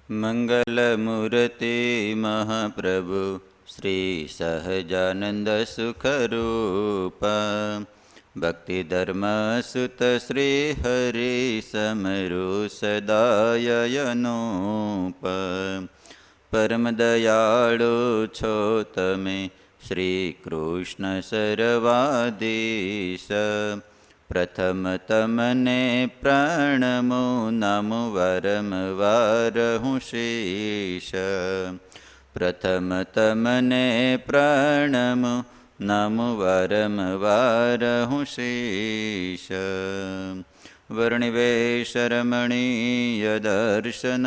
મંગલમૂર્તિ મહાપ્રભુ શ્રી સહજાનંદ સુખરૂપ ભક્તિ ધર્મ સુત શ્રી હરિ સમરુ સદાયનુપ. પરમ દયાળુ છો તમે શ્રી કૃષ્ણ સર્વાધીશ. પ્રથમ તમને પ્રણમો નમો વારંવાર હું શીશ. પ્રથમ તમને પ્રણમો નમો વારંવાર હું શીશ. વર્ણિવેશરમણીય દર્શન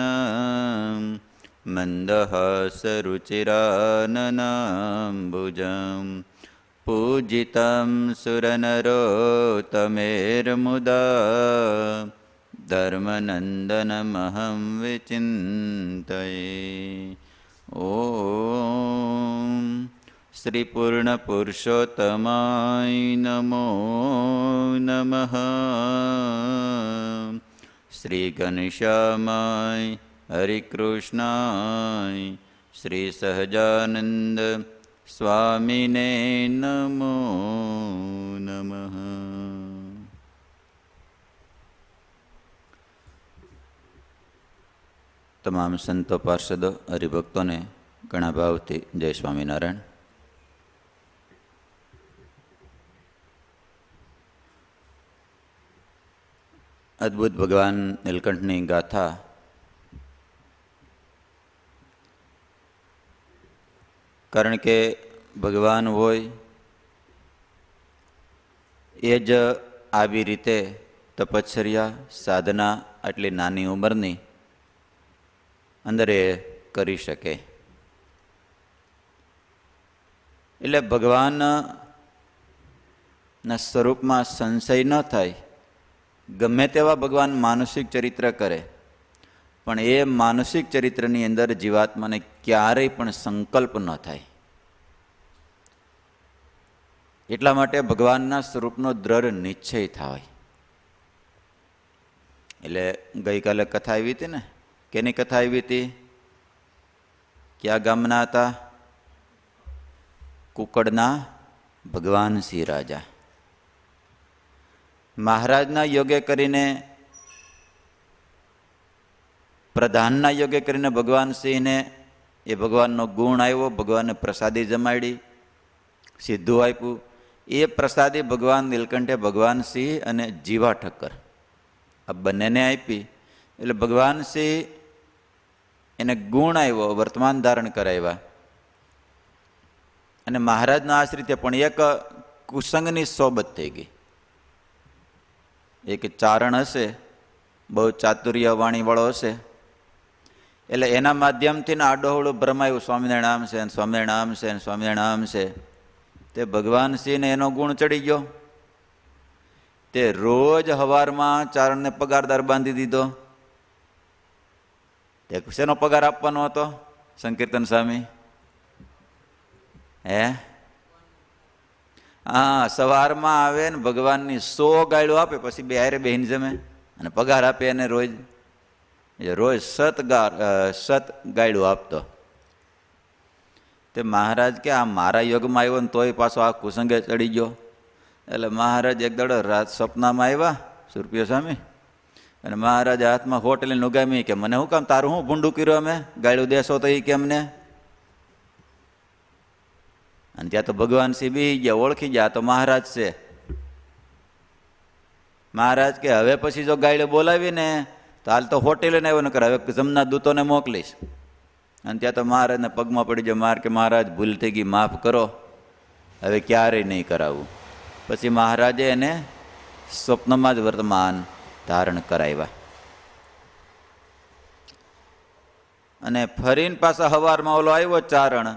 મંદહાસરુચિરાનનાંબુજં પૂજિतं સુરનરોત્તમૈર્મુદા ધર્મનંદનમહં વિચિંતયે. ઓમ શ્રી પૂર્ણ પુરુષોત્તમાય નમો નમઃ. શ્રી ઘનશ્યામાય હરિકૃષ્ણાય શ્રી સહજાનંદ સ્વામીને નમો નમઃ. તમામ સંતો પાર્ષદો હરિભક્તોને ઘણા ભાવથી જય સ્વામિનારાયણ. અદ્ભુત ભગવાન નીલકંઠની ગાથા કારણ કે ભગવાન હોય એ જ આવી રીતે તપશ્ચર્યા સાધના આટલી નાની ઉંમરની અંદર એ કરી શકે. એટલે ભગવાનના સ્વરૂપમાં સંશય ન થાય. ગમે તેવા ભગવાન માનસિક ચરિત્ર કરે પણ એ માનસિક ચરિત્રની અંદર જીવાત્માને ક્યારેય પણ સંકલ્પ ન થાય. એટલા માટે ભગવાનના સ્વરૂપનો દ્રઢ નિશ્ચય થાય. એટલે ગઈકાલે કથા આવી હતી ને, કેની કથા આવી હતી? ક્યાં ગામના હતા? કુકડના ભગવાનસિંહ રાજા. મહારાજના યોગે કરીને, પ્રધાનના યોગે કરીને ભગવાનસિંહને એ ભગવાનનો ગુણ આવ્યો, ભગવાનને પ્રસાદી જમાડી, સીધું આપ્યું. એ પ્રસાદી ભગવાન નીલકંઠે ભગવાનસિંહ અને જીવા ઠક્કર આ બંનેને આપી. એટલે ભગવાનસિંહ એને ગુણ આવ્યો, વર્તમાન ધારણ કરાવ્યા. અને મહારાજના આશ્રિત પણ એક કુસંગની સોબત થઈ ગઈ. એક ચારણ હશે, બહુ ચાતુર્ય વાણીવાળો હશે, એટલે એના માધ્યમથી ને આડોહળું ભ્રમાયું સ્વામિનારાયણ આમ છે, સ્વામિનારાયણ આમ છે, સ્વામિનારાયણ આમ છે. તે ભગવાનસિંહને એનો ગુણ ચડી ગયો. તે રોજ હવારમાં ચારણને પગારદાર બાંધી દીધો. તે શેનો પગાર આપવાનો હતો? સંકીર્તન સ્વામી હા, સવારમાં આવે ને ભગવાનની 100 ગાયડો આપે, પછી બે હારે બેહીને જમે અને પગાર આપે એને રોજ. રોજ 7 ગાયડું આપતો. તે મહારાજ કે આ મારા યોગમાં આવ્યો ને તોય પાછો આ કુસંગે ચડી ગયો. એટલે મહારાજ એક દાડો રાત સપનામાં આવ્યા સુરપીય સ્વામી, અને મહારાજ હાથમાં હોટલી નુગામી કે મને શું કામ તારું શું ભૂંડું કર્યું? અમે ગાયડું દેશો તો એ કેમને? અને ત્યાં તો ભગવાનસિંહ બી ગયા, ઓળખી ગયા તો મહારાજ છે. મહારાજ કે હવે પછી જો ગાયડે બોલાવીને તો હાલ તો હોટેલે ને આવ્યો ન કરે, હવે જમના દૂતોને મોકલીશ. અને ત્યાં તો મહારાજને પગમાં પડી જાય. માર કે મહારાજ ભૂલ થઈ ગઈ, માફ કરો, હવે ક્યારેય નહીં કરાવું. પછી મહારાજે એને સ્વપ્નમાં જ વર્તમાન ધારણ કરાવ્યા. અને ફરીને પાછા હવારમાં ઓલો આવ્યો ચારણ,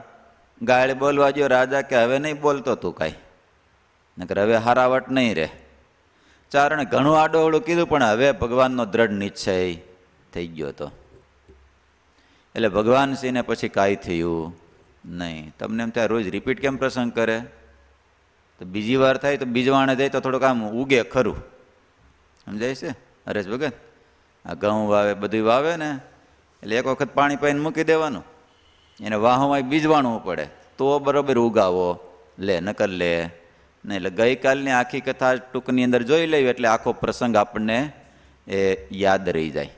ગાયડે બોલવા ગયો. રાજા કે હવે નહીં બોલતો તું કાંઈ, નકર હવે હારાવટ નહીં રહે. ચારણે ઘણું આડોઅવળું કીધું પણ હવે ભગવાનનો દ્રઢ નિશ્ચય થઈ ગયો હતો. એટલે ભગવાનસિંહને પછી કાંઈ થયું નહીં. તમને એમ થાય રોજ રિપીટ કેમ પ્રસંગ કરે? તો બીજી વાર થાય તો બીજવાણે જાય તો થોડુંક આમ ઉગે ખરું. સમજાય છે? હરેશ ભગત આ ઘઉં વાવે બધું વાવે ને એટલે એક વખત પાણી પાઈને મૂકી દેવાનું, એને વાહોમાં બીજવાણું પડે તો બરાબર ઉગાવો લે, નકર લે નહીં. એટલે ગઈકાલની આખી કથા ટૂંકની અંદર જોઈ લેવી એટલે આખો પ્રસંગ આપણને એ યાદ રહી જાય.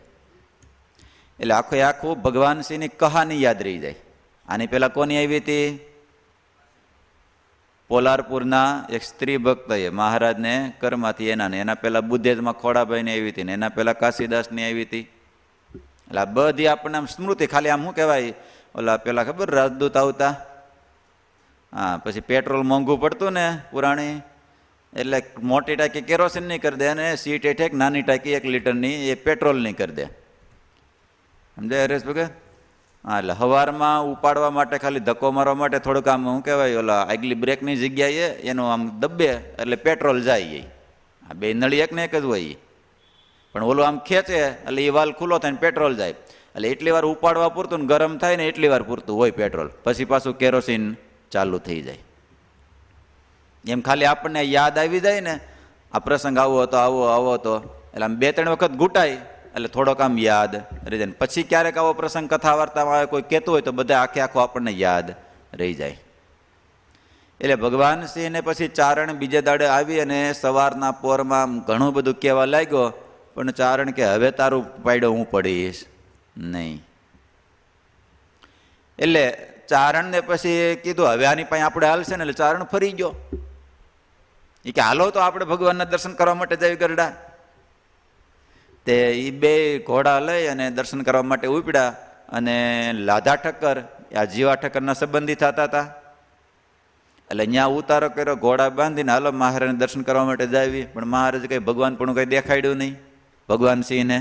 એટલે આખું ભગવાન શ્રીની કહાની યાદ રહી જાય. આની પહેલાં કોની આવી હતી? પોલારપુરના એક સ્ત્રી ભક્તએ મહારાજને કરમાંથી એના પહેલાં બુદ્ધેજમાં ખોડાભાઈને આવી હતી ને એના પહેલાં કાશીદાસની આવી હતી. એટલે આ બધી આપણને આમ સ્મૃતિ, ખાલી આમ શું કહેવાય, ઓલા પેલા ખબર રાજદૂત આવતા, હા, પછી પેટ્રોલ મોંઘું પડતું ને પુરાણી, એટલે મોટી ટાંકી કેરોસીનની કરી દે અને સીટ હેઠે નાની ટાંકી 1 લીટરની એ પેટ્રોલની કરી દે. સમજાય હરેશ ભગત? હા, એટલે સવારમાં ઉપાડવા માટે ખાલી ધક્કો મારવા માટે થોડુંક આમ શું કહેવાય, ઓલા આગલી બ્રેકની જગ્યાએ એનું આમ દબ્બે એટલે પેટ્રોલ જાય. આ બે નળી એક ને એક જ હોય, પણ ઓલું આમ ખેંચે એટલે એ વાલ ખુલ્લો થાય ને પેટ્રોલ જાય. એટલે એટલી વાર ઉપાડવા પૂરતું ને ગરમ થાય ને એટલી વાર પૂરતું હોય પેટ્રોલ, પછી પાછું કેરોસીન ચાલુ થઈ જાય. એમ ખાલી આપણને યાદ આવી જાય ને આ પ્રસંગ આવો હતો આવો હતો, એટલે આમ 2-3 વખત ઘૂંટાય એટલે થોડોક આમ યાદ રહી જાય. પછી ક્યારેક આવો પ્રસંગ કથા વાર્તામાં આવે, કોઈ કહેતું હોય તો બધા આખો આપણને યાદ રહી જાય. એટલે ભગવાન સિંહને પછી ચારણ બીજે દાડે આવી અને સવારના પોરમાં ઘણું બધું કહેવા લાગ્યો, પણ ચારણ કે હવે તારું પાડ્યો હું પડીશ નહીં. એટલે ચારણને પછી કીધું હવે આની પાસે આપણે હાલશે ને, એટલે ચારણ ફરી ગયો. એ કે હાલો તો આપણે ભગવાનના દર્શન કરવા માટે જઈ ગરડા. તે એ 2 ઘોડા લઈ અને દર્શન કરવા માટે ઉપડ્યા. અને લાધા ઠક્કર આ જીવા ઠક્કરના સંબંધી થતા હતા, એટલે અહીંયા ઉતારો કર્યો, ઘોડા બાંધીને હાલો મહારાજને દર્શન કરવા માટે જાવી. પણ મહારાજ કંઈ ભગવાન પણ કંઈ દેખાડ્યું નહીં ભગવાન સિંહને.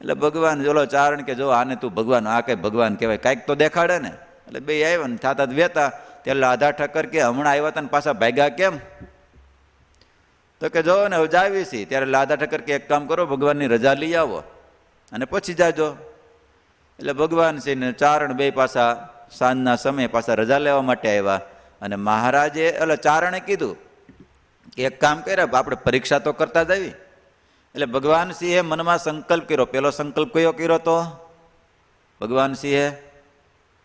એટલે ભગવાન જોલો ચારણ કે જો આને તું ભગવાન, આ કઈ ભગવાન કહેવાય, કાંઈક તો દેખાડે ને. એટલે 2 આવ્યા ને થતા જ વેતા. ત્યારે લાધા ઠક્કર કે હમણાં આવ્યા હતા ને પાછા ભાગ્યા કેમ? તો કે જો ને હવે જાવી છીએ. ત્યારે લાધા ઠક્કર કે એક કામ કરો, ભગવાનની રજા લઈ આવો અને પછી જાજો. એટલે ભગવાન શ્રી ને ચારણ 2 પાછા સાંજના સમયે પાછા રજા લેવા માટે આવ્યા. અને મહારાજે એટલે ચારણે કીધું કે એક કામ કરે, આપણે પરીક્ષા તો કરતા જ આવી. એટલે ભગવાન સિંહે મનમાં સંકલ્પ કર્યો. પેલો સંકલ્પ કયો કર્યો તો? ભગવાન સિંહે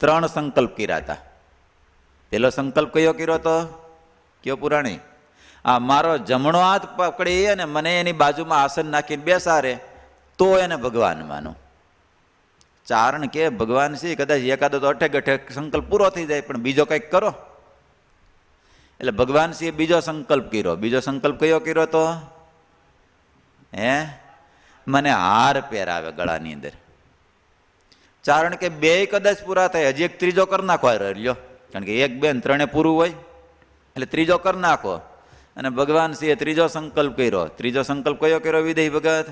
3 સંકલ્પ કર્યા હતા. પેલો સંકલ્પ કયો કર્યો તો? કયો પુરાણી? આ મારો જમણો હાથ પકડી અને મને એની બાજુમાં આસન નાખીને બેસાડે તો એને ભગવાન માનો. ચારણ કે ભગવાન સિંહ કદાચ એકાદો તો અઠે સંકલ્પ પૂરો થઈ જાય, પણ બીજો કંઈક કરો. એટલે ભગવાન સિંહે બીજો સંકલ્પ કર્યો. બીજો સંકલ્પ કયો કર્યો તો? મને હાર પહેરાવે ગળાની અંદર. ચારણ કે 2 કદાચ પૂરા થાય, હજી એક ત્રીજો કરી નાખો રહ્યો, કારણ કે 1, 2 ને 3 પૂરું હોય, એટલે ત્રીજો કરી નાખો. અને ભગવાન સિંહે ત્રીજો સંકલ્પ કર્યો. ત્રીજો સંકલ્પ કયો કર્યો વિદેહી ભગત?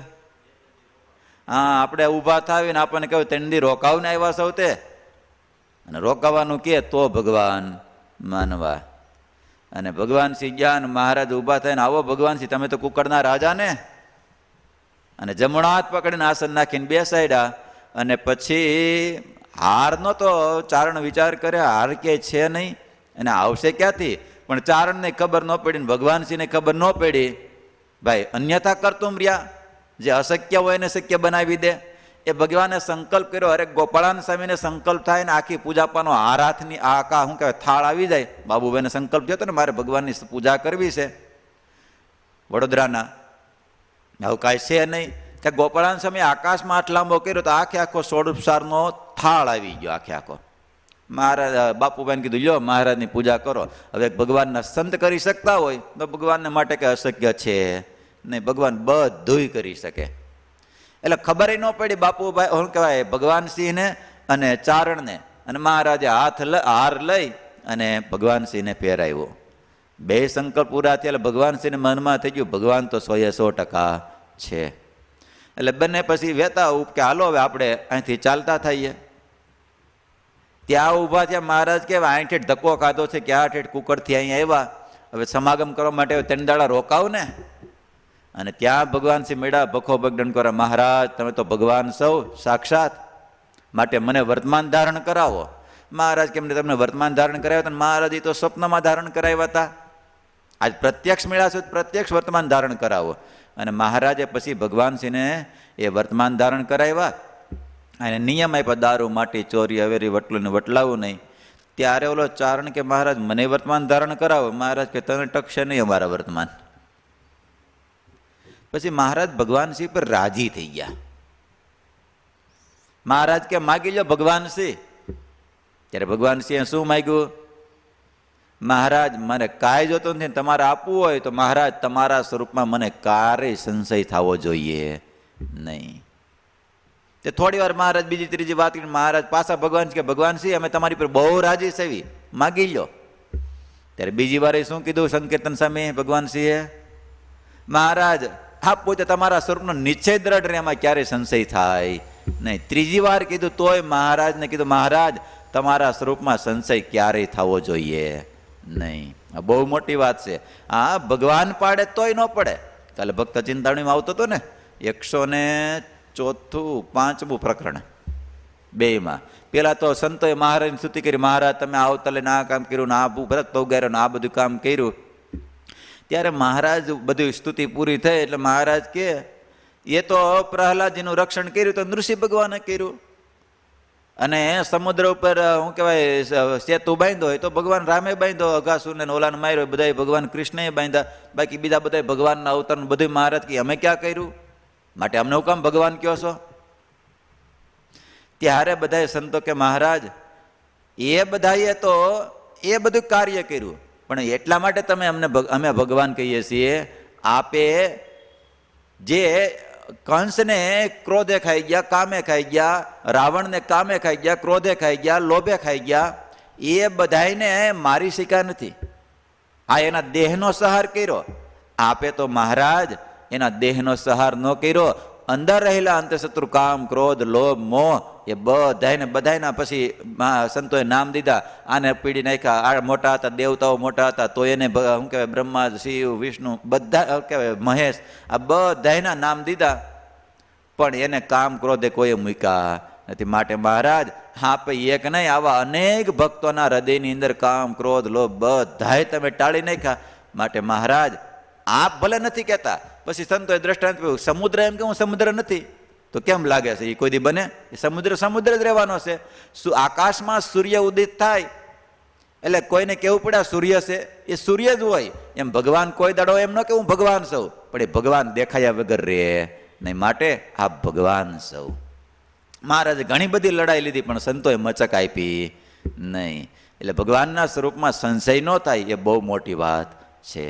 હા, આપણે ઊભા થાવીને આપણને કહ્યું 3 દી રોકાવને આવ્યા સૌ તે, અને રોકાવાનું કે તો ભગવાન માનવા. અને ભગવાન સિંહ ગયા અને મહારાજ ઊભા થઈને આવો ભગવાન સિંહ, તમે તો કુકડના રાજા ને. અને જમણો હાથ પકડીને આસન નાખીને બેસાડ્યા. અને પછી હારનો તો ચારણ વિચાર કરે, હાર કે છે નહીં અને આવશે ક્યાંથી? પણ ચારણને ખબર ન પડી ને ભગવાન સિંહને ખબર ન પડી. ભાઈ અન્યથા કરતું રહ્યા, જે અશક્ય હોય એને શક્ય બનાવી દે. એ ભગવાને સંકલ્પ કર્યો. અરે ગોપાળાન સ્વામીને સંકલ્પ થાય ને આખી પૂજાપાનો હાર હાથની આ શું કહેવાય થાળ આવી જાય. બાબુભાઈને સંકલ્પ થયો હતો ને મારે ભગવાનની પૂજા કરવી છે વડોદરાના, આવું કાંઈ છે નહીં. કે ગોપાળાન સ્વામી આકાશમાં હાથ લાંબો કર્યો તો આખો સોળસારનો થાળ આવી ગયો આખો. મહારાજ બાપુભાઈને કીધું લ્યો મહારાજની પૂજા કરો. હવે ભગવાનના સંત કરી શકતા હોય તો ભગવાનને માટે કંઈ અશક્ય છે નહીં, ભગવાન બધુંય કરી શકે. એટલે ખબર ન પડી બાપુભાઈ શું કહેવાય ભગવાન સિંહને અને ચારણને. અને મહારાજે હાર લઈ અને ભગવાન સિંહને પહેરાવ્યો. 2 સંકલ્પ પૂરા થયા. એટલે ભગવાન સિંહને મનમાં થઈ ગયું ભગવાન તો 100% છે. એટલે બંને પછી વહેતા કે હાલો હવે આપણે અહીંથી ચાલતા થઈએ. ત્યાં ઊભા થયા. મહારાજ કહેવાય અહીં ઠેઠ ધક્કો ખાધો છે કે આ ઠેઠ કુકડથી અહીં આવ્યા, હવે સમાગમ કરવા માટે 3 દાડા રોકાવ ને. અને ત્યાં ભગવાન સિંહ મેળા ભખો બગડન કરે, મહારાજ તમે તો ભગવાન સૌ સાક્ષાત, માટે મને વર્તમાન ધારણ કરાવો. મહારાજ કેમ તમને વર્તમાન ધારણ કરાવ્યા હતા? મહારાજ તો સ્વપ્નમાં ધારણ કરાવ્યા હતા. આજ પ્રત્યક્ષ મેળા છે, પ્રત્યક્ષ વર્તમાન ધારણ કરાવો. અને મહારાજે પછી ભગવાન સિંહને એ વર્તમાન ધારણ કરાવ્યા. અને નિયમ આપ્યા દારૂ માટી ચોરી અવેરી વટલું ને વટલાવું નહીં. ત્યારે ઓલો ચારણ કે મહારાજ મને વર્તમાન ધારણ કરાવો. મહારાજ કે તને ટકશે નહીં અમારા વર્તમાન. પછી મહારાજ ભગવાન શિવ પર રાજી થઈ ગયા. મહારાજ કે માગી લો ભગવાન શિવ. ત્યારે ભગવાન સિંહે શું માગ્યું? મહારાજ મને કાંઈ જોતો નથી, તમારે આપવું હોય તો મહારાજ તમારા સ્વરૂપમાં મને ક્યારેય સંશય થવો જોઈએ નહીં. તે થોડી વાર મહારાજ બીજી ત્રીજી વાત કરી. મહારાજ પાછા ભગવાન કે ભગવાન સિંહ અમે તમારી પર બહુ રાજી સેવી, માગી લો. ત્યારે બીજી વાર શું કીધું સંકીર્તન સામે ભગવાન સિંહે? મહારાજ હા પોતે તમારા સ્વરૂપનો નિશ્ચય દ્રઢ રહે, એમાં ક્યારેય સંશય થાય નહીં. ત્રીજી વાર કીધું તોય મહારાજને કીધું મહારાજ તમારા સ્વરૂપમાં સંશય ક્યારેય થવો જોઈએ નહીં. આ બહુ મોટી વાત છે. હા ભગવાન પાડે તોય ન પડે. કાલે ભક્ત ચિંતામણીમાં આવતો હતો ને 104 પ્રકરણ બેમાં. પેલા તો સંતોએ મહારાજની સ્તુતિ કરી, મહારાજ તમે આવતા લઈને આ કામ કર્યું ને આ ભરત પૌગાર્યો ને આ બધું કામ કર્યું. ત્યારે મહારાજ બધી સ્તુતિ પૂરી થઈ એટલે મહારાજ કે એ તો પ્રહલાદજીનું રક્ષણ કર્યું તો નૃસિંહ ભગવાને કર્યું, અને સમુદ્ર ઉપર શું કહેવાય સેતુ બાંધ્યો હોય તો ભગવાન રામે બાંધ્યો, અઘાસુરને ઓલાને માર્યો બધા ભગવાન કૃષ્ણએ બાંધ્યા, બાકી બીજા બધા ભગવાનના અવતારનું બધું મહારાજ કે અમે ક્યાં કર્યું, માટે અમને હું કામ ભગવાન કહો છો? ત્યારે બધાએ સંતો કે મહારાજ એ બધાએ તો એ બધું કાર્ય કર્યું, પણ એટલા માટે તમે અમે ભગવાન કહીએ છીએ. આપે જે કંસને ક્રોધે ખાઈ ગયા, કામે ખાઈ ગયા, રાવણને કામે ખાઈ ગયા, ક્રોધે ખાઈ ગયા, લોભે ખાઈ ગયા, એ બધાને મારી શક્યા નથી. આ એના દેહનો સહાર કર્યો. આપે તો મહારાજ એના દેહનો સહાર ન કર્યો, અંદર રહેલા અંતઃશત્રુ કામ ક્રોધ લોભ મોહ એ બધાના પછી સંતોએ નામ દીધા. આને પીડી નાખ્યા. આ મોટા હતા, દેવતાઓ મોટા હતા તો એને શું કહેવાય બ્રહ્મા શિવ વિષ્ણુ બધા કહેવાય મહેશ, આ બધાના નામ દીધા, પણ એને કામ ક્રોધે કોઈએ મૂક્યા નથી. માટે મહારાજ હા ભાઈ એક નહીં, આવા અનેક ભક્તોના હૃદયની અંદર કામ ક્રોધ લોભ બધાએ તમે ટાળી નાખ્યા. માટે મહારાજ આપ ભલે નથી કહેતા, પછી સંતોએ દ્રષ્ટાંત આપ્યું, સમુદ્ર એમ કે હું સમુદ્ર નથી તો કેમ લાગે છે? એ કોઈ દી બને? એ સમુદ્ર સમુદ્ર જ રહેવાનો છે. આકાશમાં સૂર્ય ઉદિત થાય એટલે કોઈને કેવું પડે સૂર્ય છે, એ સૂર્ય જ હોય. એમ ભગવાન કોઈ દાડો એમ ન કે હું ભગવાન સૌ, પણ એ ભગવાન દેખાયા વગર રે નહીં. માટે આ ભગવાન સૌ. મહારાજે ઘણી બધી લડાઈ લીધી પણ સંતોએ મચક આપી નહીં. એટલે ભગવાનના સ્વરૂપમાં સંશય ન થાય એ બહુ મોટી વાત છે.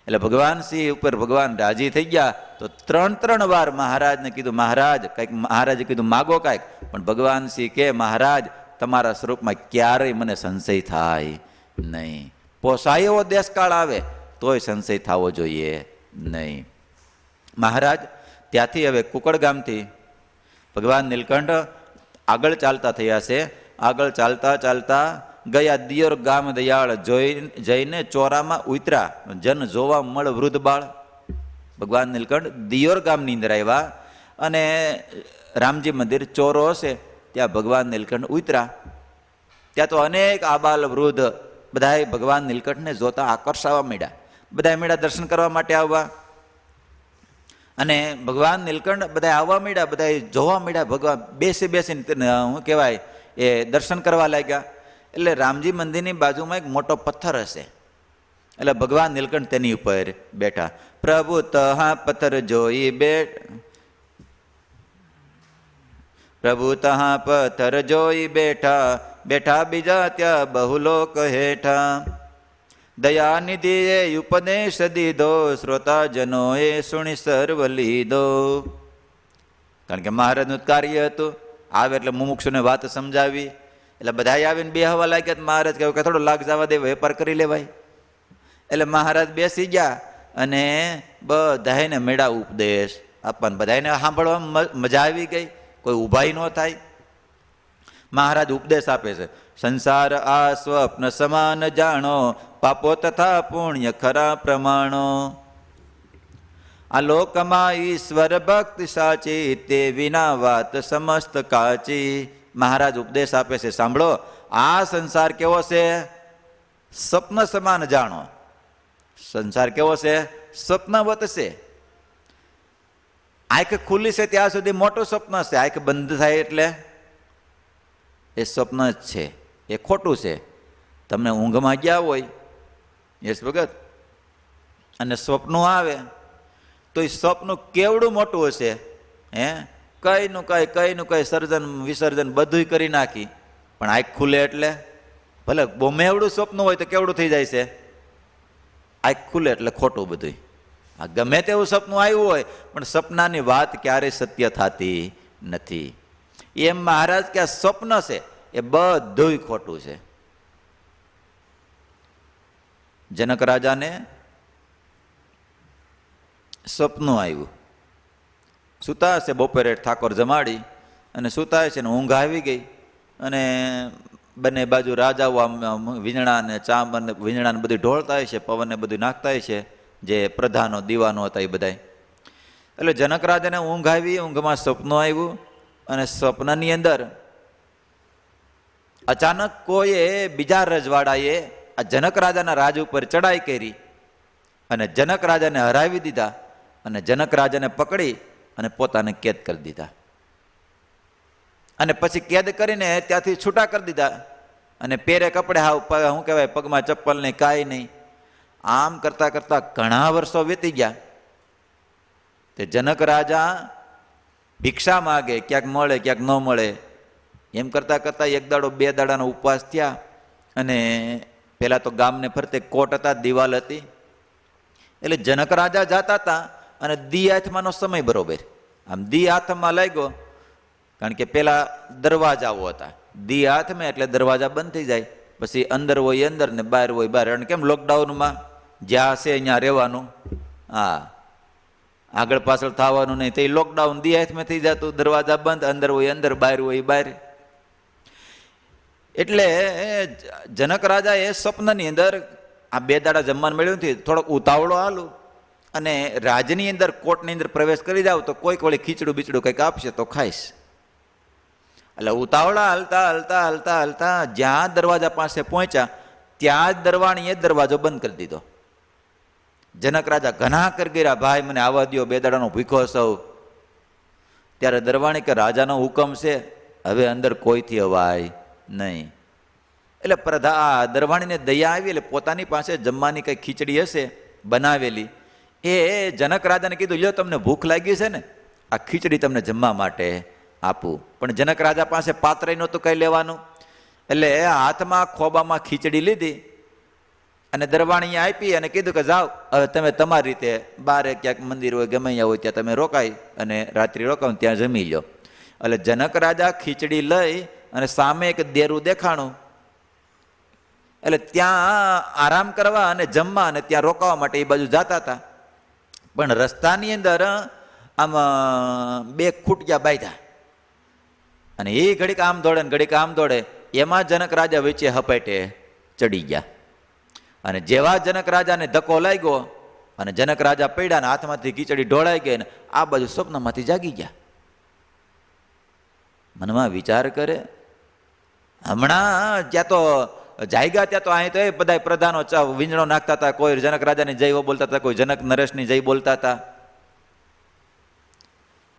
એટલે ભગવાન સિંહ ઉપર ભગવાન રાજી થઈ ગયા તો 3 વાર મહારાજને કીધું મહારાજ કંઈક, મહારાજે કીધું માગો કાંઈક, પણ ભગવાન સિંહ કે મહારાજ તમારા સ્વરૂપમાં ક્યારેય મને સંશય થાય નહીં. પોસાય એવો દેશકાળ આવે તોય સંશય થવો જોઈએ નહીં. મહારાજ ત્યાંથી હવે કુકડ ગામથી ભગવાન નીલકંઠ આગળ ચાલતા થયા છે. આગળ ચાલતા ચાલતા ગયા દિયોર ગામ દયાળ જઈને ચોરામાં ઉતર્યા. જન જોવા મળ વૃદ્ધ બાળ. ભગવાન નીલકંઠ દિયોર ગામની અંદર આવ્યા અને રામજી મંદિર ચોરો હશે ત્યાં ભગવાન નીલકંઠ ઉતર્યા. ત્યાં તો અનેક આબાલ વૃદ્ધ બધાએ ભગવાન નીલકંઠને જોતા આકર્ષાવા માંડ્યા. બધા માંડ્યા દર્શન કરવા માટે આવવા, અને ભગવાન નીલકંઠ બધા આવવા માંડ્યા, બધા જોવા માંડ્યા. ભગવાન બેસીને શું કહેવાય એ દર્શન કરવા લાગ્યા. એટલે રામજી મંદિરની બાજુમાં એક મોટો પથ્થર હશે, એટલે ભગવાન નીલકંઠ તેની ઉપર બેઠા. પ્રભુ તહા પથ્થર જોઈ પ્રભુ તહા પથ્થર જોઈ બેઠા, બેઠા બીજા ત્યાં બહુ લોક હેઠા. દયાનિધિએ ઉપદેશ દીધો, શ્રોતાજનોએ સુણી સર્વ લીધો. કારણ કે મહારાજનું કાર્ય હતું, આવે એટલે મુમુક્ષુને વાત સમજાવી. એટલે બધા આવીને બે હવા લાગ્યા. મહારાજ કહ્યું કે થોડો લાગ જવા દે, વેપાર કરી લેવાય. એટલે મહારાજ બેસી ગયા અને બધાને મેળા ઉપદેશ આપવાને, બધાને સાંભળવામાં મજા આવી ગઈ, કોઈ ઊભાઈ ન થાય. મહારાજ ઉપદેશ આપે છે, સંસાર આ સ્વપ્ન સમાન જાણો, પાપો તથા પુણ્ય ખરા પ્રમાણો. આ લોકમાં ઈશ્વર ભક્તિ સાચી, તે વિના વાત સમસ્ત કાચી. મહારાજ ઉપદેશ આપે છે, સાંભળો, આ સંસાર કેવો છે? સ્વપ્ન સમાન જાણો. સંસાર કેવો છે? સ્વપ્નવત છે. આંખ ખુલ્લી છે ત્યાં સુધી મોટું સ્વપ્ન છે, આંખ બંધ થાય એટલે એ સ્વપ્ન જ છે, એ ખોટું છે. તમને ઊંઘમાં ગયા હોય યશ ભગત અને સ્વપ્ન આવે તો એ સ્વપ્ન કેવડું મોટું હશે, હે કઈનું કઈ સર્જન વિસર્જન બધું કરી નાખી, પણ આંખ ખુલે એટલે ભલે બોમે એવડું સ્વપ્ન હોય તો કેવડું થઈ જાય છે, આંખ ખુલે એટલે ખોટું બધું. આ ગમે તેવું સપનું આવ્યું હોય પણ સપનાની વાત ક્યારેય સત્ય થતી નથી. એમ મહારાજ કે આ સ્વપ્ન છે એ બધું ખોટું છે. જનક રાજાને સપનું આવ્યું, સૂતા હશે બપોરે ઠાકોર જમાડી અને સૂતા હશે ને ઊંઘ આવી ગઈ અને બંને બાજુ રાજાઓ આમ વીજણા ને ચાંબ અને વીજણા ને બધું ઢોળતા હશે, પવનને બધું નાખતા હશે, જે પ્રધાનો દીવાનો હતા એ બધા. એટલે જનક રાજાને ઊંઘ આવી, ઊંઘમાં સપનું આવ્યું અને સ્વપ્નની અંદર અચાનક કોઈએ બીજા રજવાડાએ આ જનક રાજાના રાજ ઉપર ચડાઈ કરી અને જનક રાજાને હરાવી દીધા અને જનક રાજાને પકડી અને પોતાને કેદ કરી દીધા. અને પછી કેદ કરીને ત્યાંથી છૂટા કરી દીધા અને પેરે કપડે હાવ શું કહેવાય પગમાં ચપ્પલ નહીં કાંઈ નહીં. આમ કરતાં કરતાં ઘણા વર્ષો વીતી ગયા. તે જનક રાજા ભિક્ષા માગે, ક્યાંક મળે ક્યાંક ન મળે, એમ કરતાં કરતાં એક દાડો બે દાડાનો ઉપવાસ થયા અને પેલા તો ગામને ફરતે કોટ હતા, દિવાલ હતી, એટલે જનક રાજા જતા હતા અને દી હાથમાંનો સમય બરોબર આમ દી હાથમાં લાગ્યો, કારણ કે પેલા દરવાજાઓ હતા, દી હાથમાં એટલે દરવાજા બંધ થઈ જાય, પછી અંદર હોય અંદર ને બહાર હોય બહાર. અને કેમ લોકડાઉનમાં જ્યાં હશે અહીંયા રહેવાનું, હા આગળ પાછળ થવાનું નહીં, તો એ લોકડાઉન દી હાથમાં થઈ જતું, દરવાજા બંધ, અંદર હોય અંદર બહાર હોય બહાર. એટલે જનક રાજા એ સ્વપ્નની અંદર આ બે દાડા જમવાનું મળ્યું નથી, થોડોક ઉતાવળો હાલું અને રાજની અંદર કોટની અંદર પ્રવેશ કરી જાવ તો કોઈક વળી ખીચડું બીચડું કંઈક આપશે તો ખાઈશ. એટલે ઉતાવળા હાલતા હાલતા હાલતા હાલતા જ્યાં દરવાજા પાસે પહોંચ્યા ત્યાં જ દરવાણીએ દરવાજો બંધ કરી દીધો. જનક રાજા ઘણા કરી ગયા, ભાઈ મને આવવા દો, બે દાડાનો ભૂખો સૌ. ત્યારે દરવાણી કે રાજાનો હુકમ છે, હવે અંદર કોઈથી અવાય નહીં. એટલે દરવાણીને દયા આવી, એટલે પોતાની પાસે જમવાની કંઈ ખીચડી હશે બનાવેલી, એ જનક રાજાને કીધું, લ્યો તમને ભૂખ લાગી છે ને, આ ખીચડી તમને જમવા માટે આપું. પણ જનક રાજા પાસે પાત્ર નહોતું કંઈ લેવાનું, એટલે હાથમાં ખોબામાં ખીચડી લીધી અને દરવાણીએ આપી અને કીધું કે જાઓ હવે તમે તમારી રીતે બારે ક્યાંક મંદિર હોય ગમે ત્યાં હોય ત્યાં તમે રોકાઈ અને રાત્રિ રોકાવ ત્યાં જમી લો. એટલે જનક રાજા ખીચડી લઈ અને સામે એક દેરું દેખાણું, એટલે ત્યાં આરામ કરવા અને જમવા અને ત્યાં રોકાવા માટે એ બાજુ જતા હતા. પણ રસ્તાની અંદર આમ બે ખૂટિયા બાંધ્યા અને એ ઘડીક આમ દોડે ને ઘડીક આમ દોડે, એમાં જનક રાજા વચ્ચે હપાટે ચડી ગયા. અને જેવા જનક રાજાને ધક્કો લાગ્યો અને જનક રાજા પડ્યા ને હાથમાંથી ખીચડી ઢોળાઈ ગઈ ને આ બાજુ સ્વપ્નમાંથી જાગી ગયા. મનમાં વિચાર કરે, હમણાં ત્યાં તો જાગ્યા, ત્યાં તો અહીં તો એ બધા પ્રધાનો વીંજણો નાખતા હતા, કોઈ જનક રાજાની જય બોલતા હતા, કોઈ જનક નરેશની જય બોલતા હતા.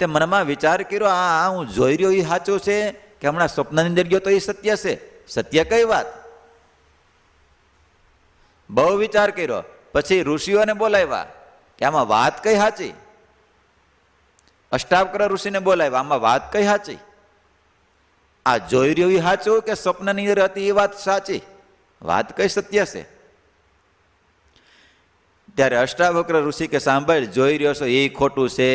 તે મનમાં વિચાર કર્યો, આ હું જોઈ રહ્યો એ સાચું છે કે હમણાં સ્વપ્નની અંદર ગયો તો એ સત્ય છે? સત્ય કઈ વાત? બહુ વિચાર કર્યો. પછી ઋષિઓને બોલાવ્યા કે આમાં વાત કઈ સાચી. અષ્ટાવક્ર ઋષિને બોલાવ્યા, આમાં વાત કઈ સાચી? આ જોઈ રહ્યું એ સાચું કે સ્વપ્નની અંદર હતી એ વાત સાચી? વાત કઈ સત્ય છે? ત્યારે અષ્ટાવક્ર ઋષિ કે સાંભળ, જોઈ રહ્યો છો એ ખોટું છે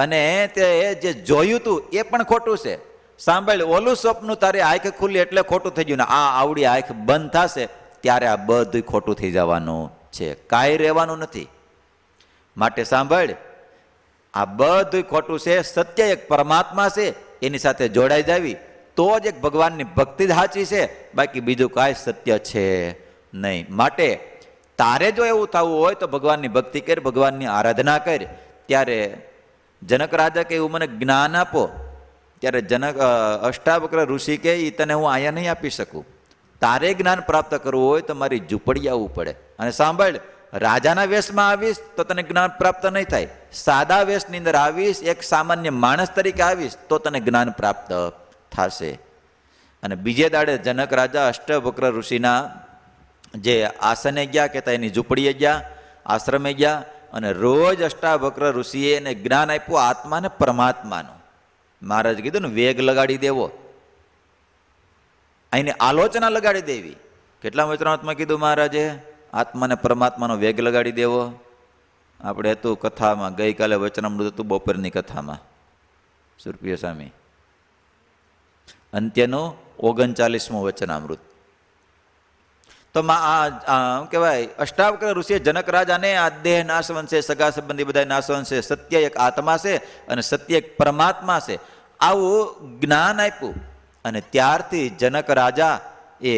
અને તે જે જોયું તું એ પણ ખોટું છે. સાંભળ, ઓલું સ્વપ્ન તારે આંખ ખુલ્લી એટલે ખોટું થઈ ગયું ને આ આવડી આંખ બંધ થશે ત્યારે આ બધું ખોટું થઈ જવાનું છે, કાંઈ રહેવાનું નથી. માટે સાંભળ, આ બધું ખોટું છે, સત્ય એક પરમાત્મા છે, એની સાથે જોડાઈ જાવી તો જ એક ભગવાનની ભક્તિ જ સાચી છે, બાકી બીજું કાંઈ સત્ય છે નહીં. માટે તારે જો એવું થવું હોય તો ભગવાનની ભક્તિ કર, ભગવાનની આરાધના કર. ત્યારે જનક રાજા કે એવું મને જ્ઞાન આપો. ત્યારે અષ્ટાવક્ર ઋષિ કે એ તને હું અહીંયા નહીં આપી શકું, તારે જ્ઞાન પ્રાપ્ત કરવું હોય તો મારી ઝૂંપડી આવવું પડે. અને સાંભળ, રાજાના વેશમાં આવીશ તો તને જ્ઞાન પ્રાપ્ત નહીં થાય, સાદા વેશની અંદર આવીશ, એક સામાન્ય માણસ તરીકે આવીશ તો તને જ્ઞાન પ્રાપ્ત થશે. અને બીજે દાડે જનક રાજા અષ્ટવક્ર ઋષિના જે આસને ગયા કે એની ઝૂંપડીએ ગયા, આશ્રમે ગયા, અને રોજ અષ્ટાવક્ર ઋષિએ એને જ્ઞાન આપ્યું આત્માને પરમાત્માનું. મહારાજ કીધું ને વેગ લગાડી દેવો, અહીંની આલોચના લગાડી દેવી. કેટલા વચનાત્મા કીધું મહારાજે? આત્માને પરમાત્માનો વેગ લગાડી દેવો. આપણે હતું કથામાં, ગઈકાલે વચનામૃત હતું બપોરની કથામાં, સુરપ્રિય સ્વામી, અંત્યનું 39મું વચનામૃત. તો કહેવાય અષ્ટાવક્ર ઋષિએ જનક રાજાને આ દેહ નાશવંશે, સગા સંબંધી બધા નાશવંશે, સત્ય એક આત્મા છે અને સત્ય એક પરમાત્મા છે, આવું જ્ઞાન આપ્યું. અને ત્યારથી જનક રાજા એ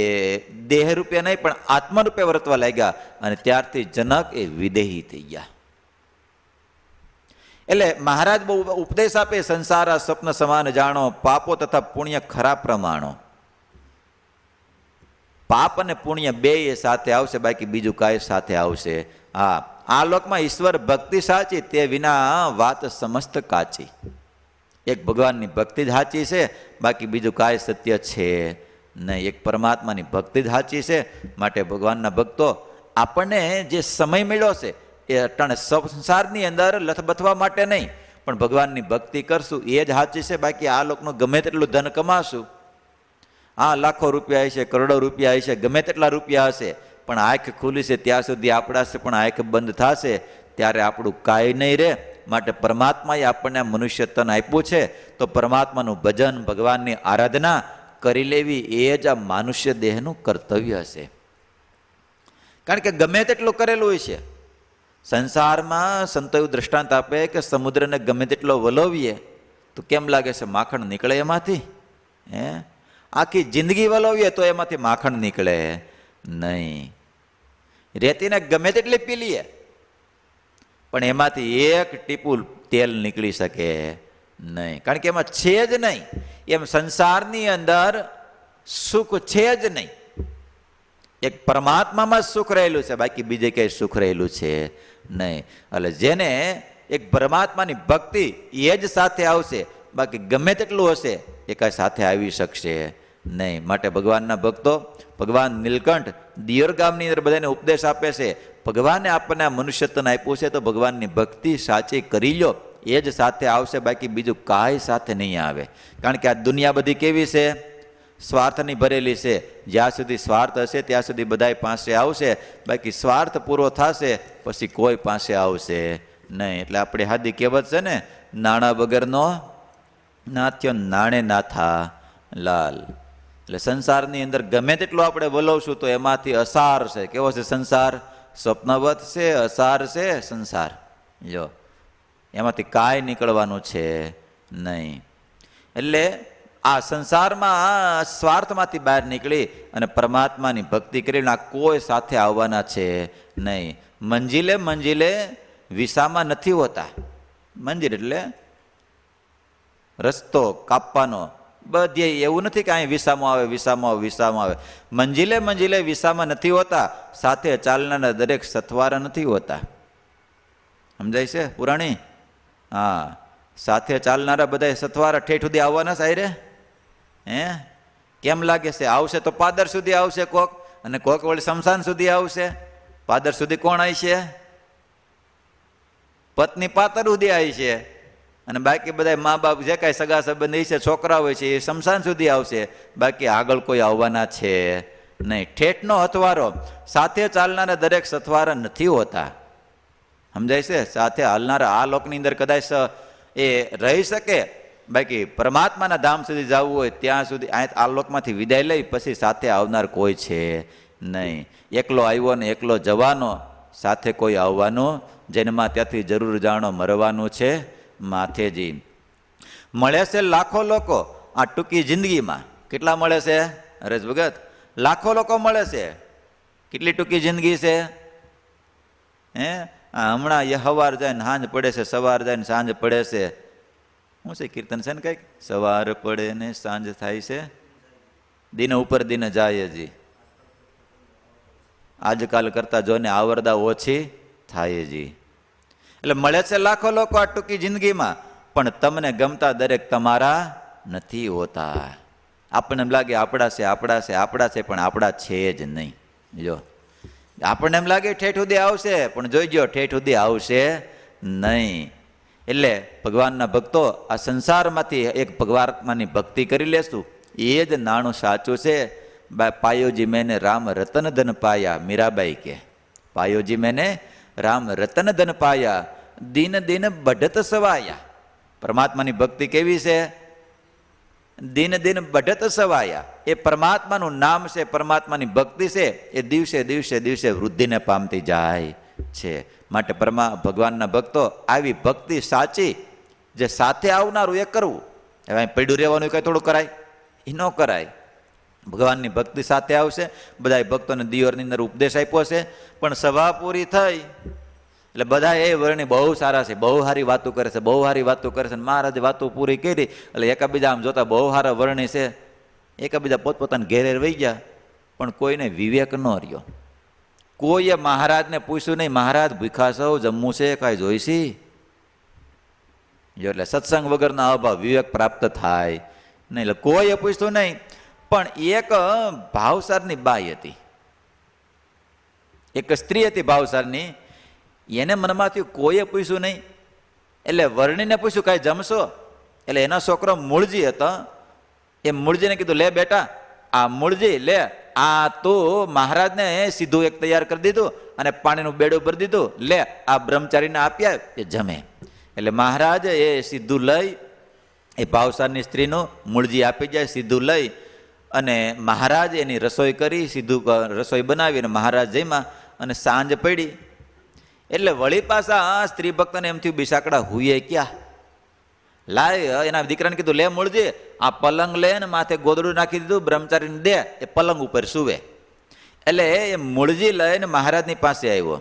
દેહ રૂપે નહીં પણ આત્મા રૂપે વર્તવા લાગ્યા. અને ત્યારથી જનક એ વિદેહી થઈ ગયા. એટલે મહારાજ બહુ ઉપદેશ આપે, સંસારા સ્વપ્ન સમાન જાણો, પાપો તથા પુણ્ય ખરા પ્રમાણો. પાપ અને પુણ્ય બે એ સાથે આવશે, બાકી બીજું કાંઈ સાથે આવશે. હા, આ લોકમાં ઈશ્વર ભક્તિ સાચી, તે વિના વાત સમસ્ત કાચી. એક ભગવાનની ભક્તિ જ સાચી છે, બાકી બીજું કાંઈ સત્ય છે નહીં. એક પરમાત્માની ભક્તિ જ સાચી છે. માટે ભગવાનના ભક્તો, આપણને જે સમય મળ્યો છે એ અટાણે સંસારની અંદર લથબથવા માટે નહીં, પણ ભગવાનની ભક્તિ કરશું એ જ સાચી છે. બાકી આ લોકનું ગમે તેટલું ધન કમાશું, હા લાખો રૂપિયા હશે, કરોડો રૂપિયા હશે, ગમે તેટલા રૂપિયા હશે, પણ આંખ ખુલી છે ત્યાં સુધી આપણા છે, પણ આંખ બંધ થશે ત્યારે આપણું કાંઈ નહીં રહે. માટે પરમાત્માએ આપણને મનુષ્ય તન આપ્યું છે, તો પરમાત્માનું ભજન, ભગવાનની આરાધના કરી લેવી એ જ આ મનુષ્ય દેહનું કર્તવ્ય છે. કારણ કે ગમે તેટલું કરેલું હોય છે સંસારમાં. સંતો દ્રષ્ટાંત આપે કે સમુદ્રને ગમે તેટલો વલોવીએ તો કેમ લાગે છે? માખણ નીકળે એમાંથી? આખી જિંદગી વલોવીએ તો એમાંથી માખણ નીકળે નહીં. રેતીને ગમે તેટલી પી લઈએ પણ એમાંથી એક ટીપું તેલ નીકળી શકે નહીં, કારણ કે એમાં છે જ નહીં. એમ સંસારની અંદર સુખ છે જ નહીં. એક પરમાત્મામાં જ સુખ રહેલું છે, બાકી બીજે ક્યાંય સુખ રહેલું છે નહીં. એટલે જેને એક પરમાત્માની ભક્તિ એ જ સાથે આવશે, બાકી ગમે તેટલું હશે એ કાંઈ સાથે આવી શકશે નહીં. માટે ભગવાનના ભક્તો, ભગવાન નીલકંઠ દિયોર ગામની અંદર બધાને ઉપદેશ આપે છે, ભગવાને આપણને આ મનુષ્ય તન આપ્યું છે તો ભગવાનની ભક્તિ સાચી કરી લો, એ જ સાથે આવશે, બાકી બીજું કાંઈ સાથે નહીં આવે. કારણ કે આ દુનિયા બધી કેવી છે? સ્વાર્થની ભરેલી છે. જ્યાં સુધી સ્વાર્થ હશે ત્યાં સુધી બધા પાસે આવશે, બાકી સ્વાર્થ પૂરો થશે પછી કોઈ પાસે આવશે નહીં. એટલે આપણે હાદી કહેવત છે ને, નાણાં વગરનો નાથ્યો નાણે નાથા લાલ. એટલે સંસારની અંદર ગમે તેટલું આપણે વલોવશું તો એમાંથી અસાર છે. કેવો છે સંસાર? સ્વપ્નવત છે, અસાર છે સંસાર. જો એમાંથી કાંઈ નીકળવાનું છે નહીં. એટલે આ સંસારમાં સ્વાર્થમાંથી બહાર નીકળી અને પરમાત્માની ભક્તિ કરીને આ કોઈ સાથે આવવાના છે નહીં. મંજિલે મંજિલે વિસામાં નથી હોતા. મંજિલ એટલે રસ્તો કાપવાનો. બધે એવું નથી કે અહીં વિસામાં આવે, વિસામાં આવે, વિસામાં આવે. મંજિલે મંજિલે વિસામાં નથી હોતા. સાથે ચાલનારા દરેક સથવારા નથી હોતા. સમજાય છે પુરાણી? હા, સાથે ચાલનારા બધા સથવારા ઠેઠ સુધી આવવાના સાયરે. કેમ લાગે છે? આવશે તો પાદર સુધી આવશે કોક, અને કોક વળી શમશાન સુધી આવશે. પાદર સુધી કોણ આવી છે? પત્ની પાતર સુધી આવી છે, અને બાકી બધા મા બાપ જે કાંઈ સગા સંબંધી છે, છોકરા હોય છે, એ શમશાન સુધી આવશે, બાકી આગળ કોઈ આવવાના છે નહીં. ઠેઠનો હથવારો, સાથે ચાલનારા દરેક સથવારા નથી હોતા. સમજાય છે? સાથે હાલનારા આ લોકની અંદર કદાચ એ રહી શકે, બાકી પરમાત્માના ધામ સુધી જવું હોય ત્યાં સુધી આ લોકમાંથી વિદાય લઈ પછી સાથે આવનાર કોઈ છે નહીં. એકલો આવ્યો ને એકલો જવાનો, સાથે કોઈ આવવાનું જન્મમાં ત્યાંથી જરૂર જાણો મરવાનું છે માથેજી. મળે છે લાખો લોકો આ ટૂંકી જિંદગીમાં. કેટલા મળે છે હરેશ ભગત? લાખો લોકો મળે છે. કેટલી ટૂંકી જિંદગી છે? હમણાં સવાર જાય ને સાંજ પડે છે, સવાર જાય ને સાંજ પડે છે. શું છે કીર્તન છે ને કંઈક? સવાર પડે ને સાંજ થાય છે, દિન ઉપર દિન જાય જી. આજકાલ કરતાં જોને આવરદા ઓછી થાય જી. એટલે મળે છે લાખો લોકો આ ટૂંકી જિંદગીમાં, પણ તમને ગમતા દરેક તમારા નથી હોતા. આપણને એમ લાગે આપણા છે આપણા છે આપણા છે, પણ આપણા છે જ નહીં. જો આપણને એમ લાગે ઠેઠ સુધી આવશે, પણ જોઈજો ઠેઠ સુધી આવશે નહીં. એટલે ભગવાનના ભક્તો આ સંસારમાંથી એક ભગવાનની ભક્તિ કરી લેશું, એ જ નાણું સાચું છે. પાયોજી મેને રામ રતન ધન પાયા, મીરાબાઈ કે પાયોજી મેને રામ રતન ધન પાયા, દિન દિન બઢત સવાયા. પરમાત્માની ભક્તિ કેવી છે? દિન દિન બઢત સવાયા. એ પરમાત્માનું નામ છે, પરમાત્માની ભક્તિ છે, એ દિવસે દિવસે દિવસે વૃદ્ધિને પામતી જાય છે. માટે ભગવાનના ભક્તો આવી ભક્તિ સાચી, જે સાથે આવનારું એ કરવું. હવે પડ્યું રહેવાનું કંઈ થોડું કરાય? એ ન કરાય. ભગવાનની ભક્તિ સાથે આવશે. બધા ભક્તોને દિયોરની અંદર ઉપદેશ આપ્યો છે, પણ સભા પૂરી થઈ એટલે બધા એ વર્ણી બહુ સારા છે, બહુ સારી વાતો કરે છે, બહુ સારી વાતો કરે છે. મહારાજે વાતો પૂરી કરી એટલે એકાબીજા આમ જોતા બહુ સારા વર્ણી છે, એકાબીજા પોતપોતાના ઘેરે વહી ગયા, પણ કોઈને વિવેક ન રહ્યો. કોઈએ મહારાજને પૂછ્યું નહીં, મહારાજ ભૂખા સૌ જમવું છે, કાંઈ જોઈશી? એટલે સત્સંગ વગરના અભાવ વિવેક પ્રાપ્ત થાય નહીં. એટલે કોઈએ પૂછતું નહીં. પણ એક ભાવસારની બાઈ હતી, એક સ્ત્રી હતી ભાવસારની, એને મનમાં થયું કોઈએ પૂછ્યું નહીં, એટલે વર્ણીને પૂછ્યું કાંઈ જમશો? એટલે એના છોકરો મૂળજી હતો, એ મૂળજીને કીધું લે બેટા, આ મૂળજી લે, આ તું મહારાજને સીધું એક તૈયાર કરી દીધું અને પાણીનું બેડું ભરી દીધું, લે આ બ્રહ્મચારીને આપ્યા એ જમે. એટલે મહારાજ એ સીધું લઈ, એ ભાવસારની સ્ત્રીનું મૂળજી આપી જાય, સીધું લઈ અને મહારાજ એની રસોઈ કરી, સીધું રસોઈ બનાવી અને મહારાજ જમ્યા. અને સાંજ પડી એટલે વળી પાછા સ્ત્રી ભક્તને એમ થયું બિસાકડા હુએ ક્યાં, લાય એના દીકરાને કીધું લે મૂળજી આ પલંગ લે ને માથે ગોદડું નાખી દીધું, બ્રહ્મચારીને દે, એ પલંગ ઉપર સુવે. એટલે એ મૂળજી લઈને મહારાજની પાસે આવ્યો.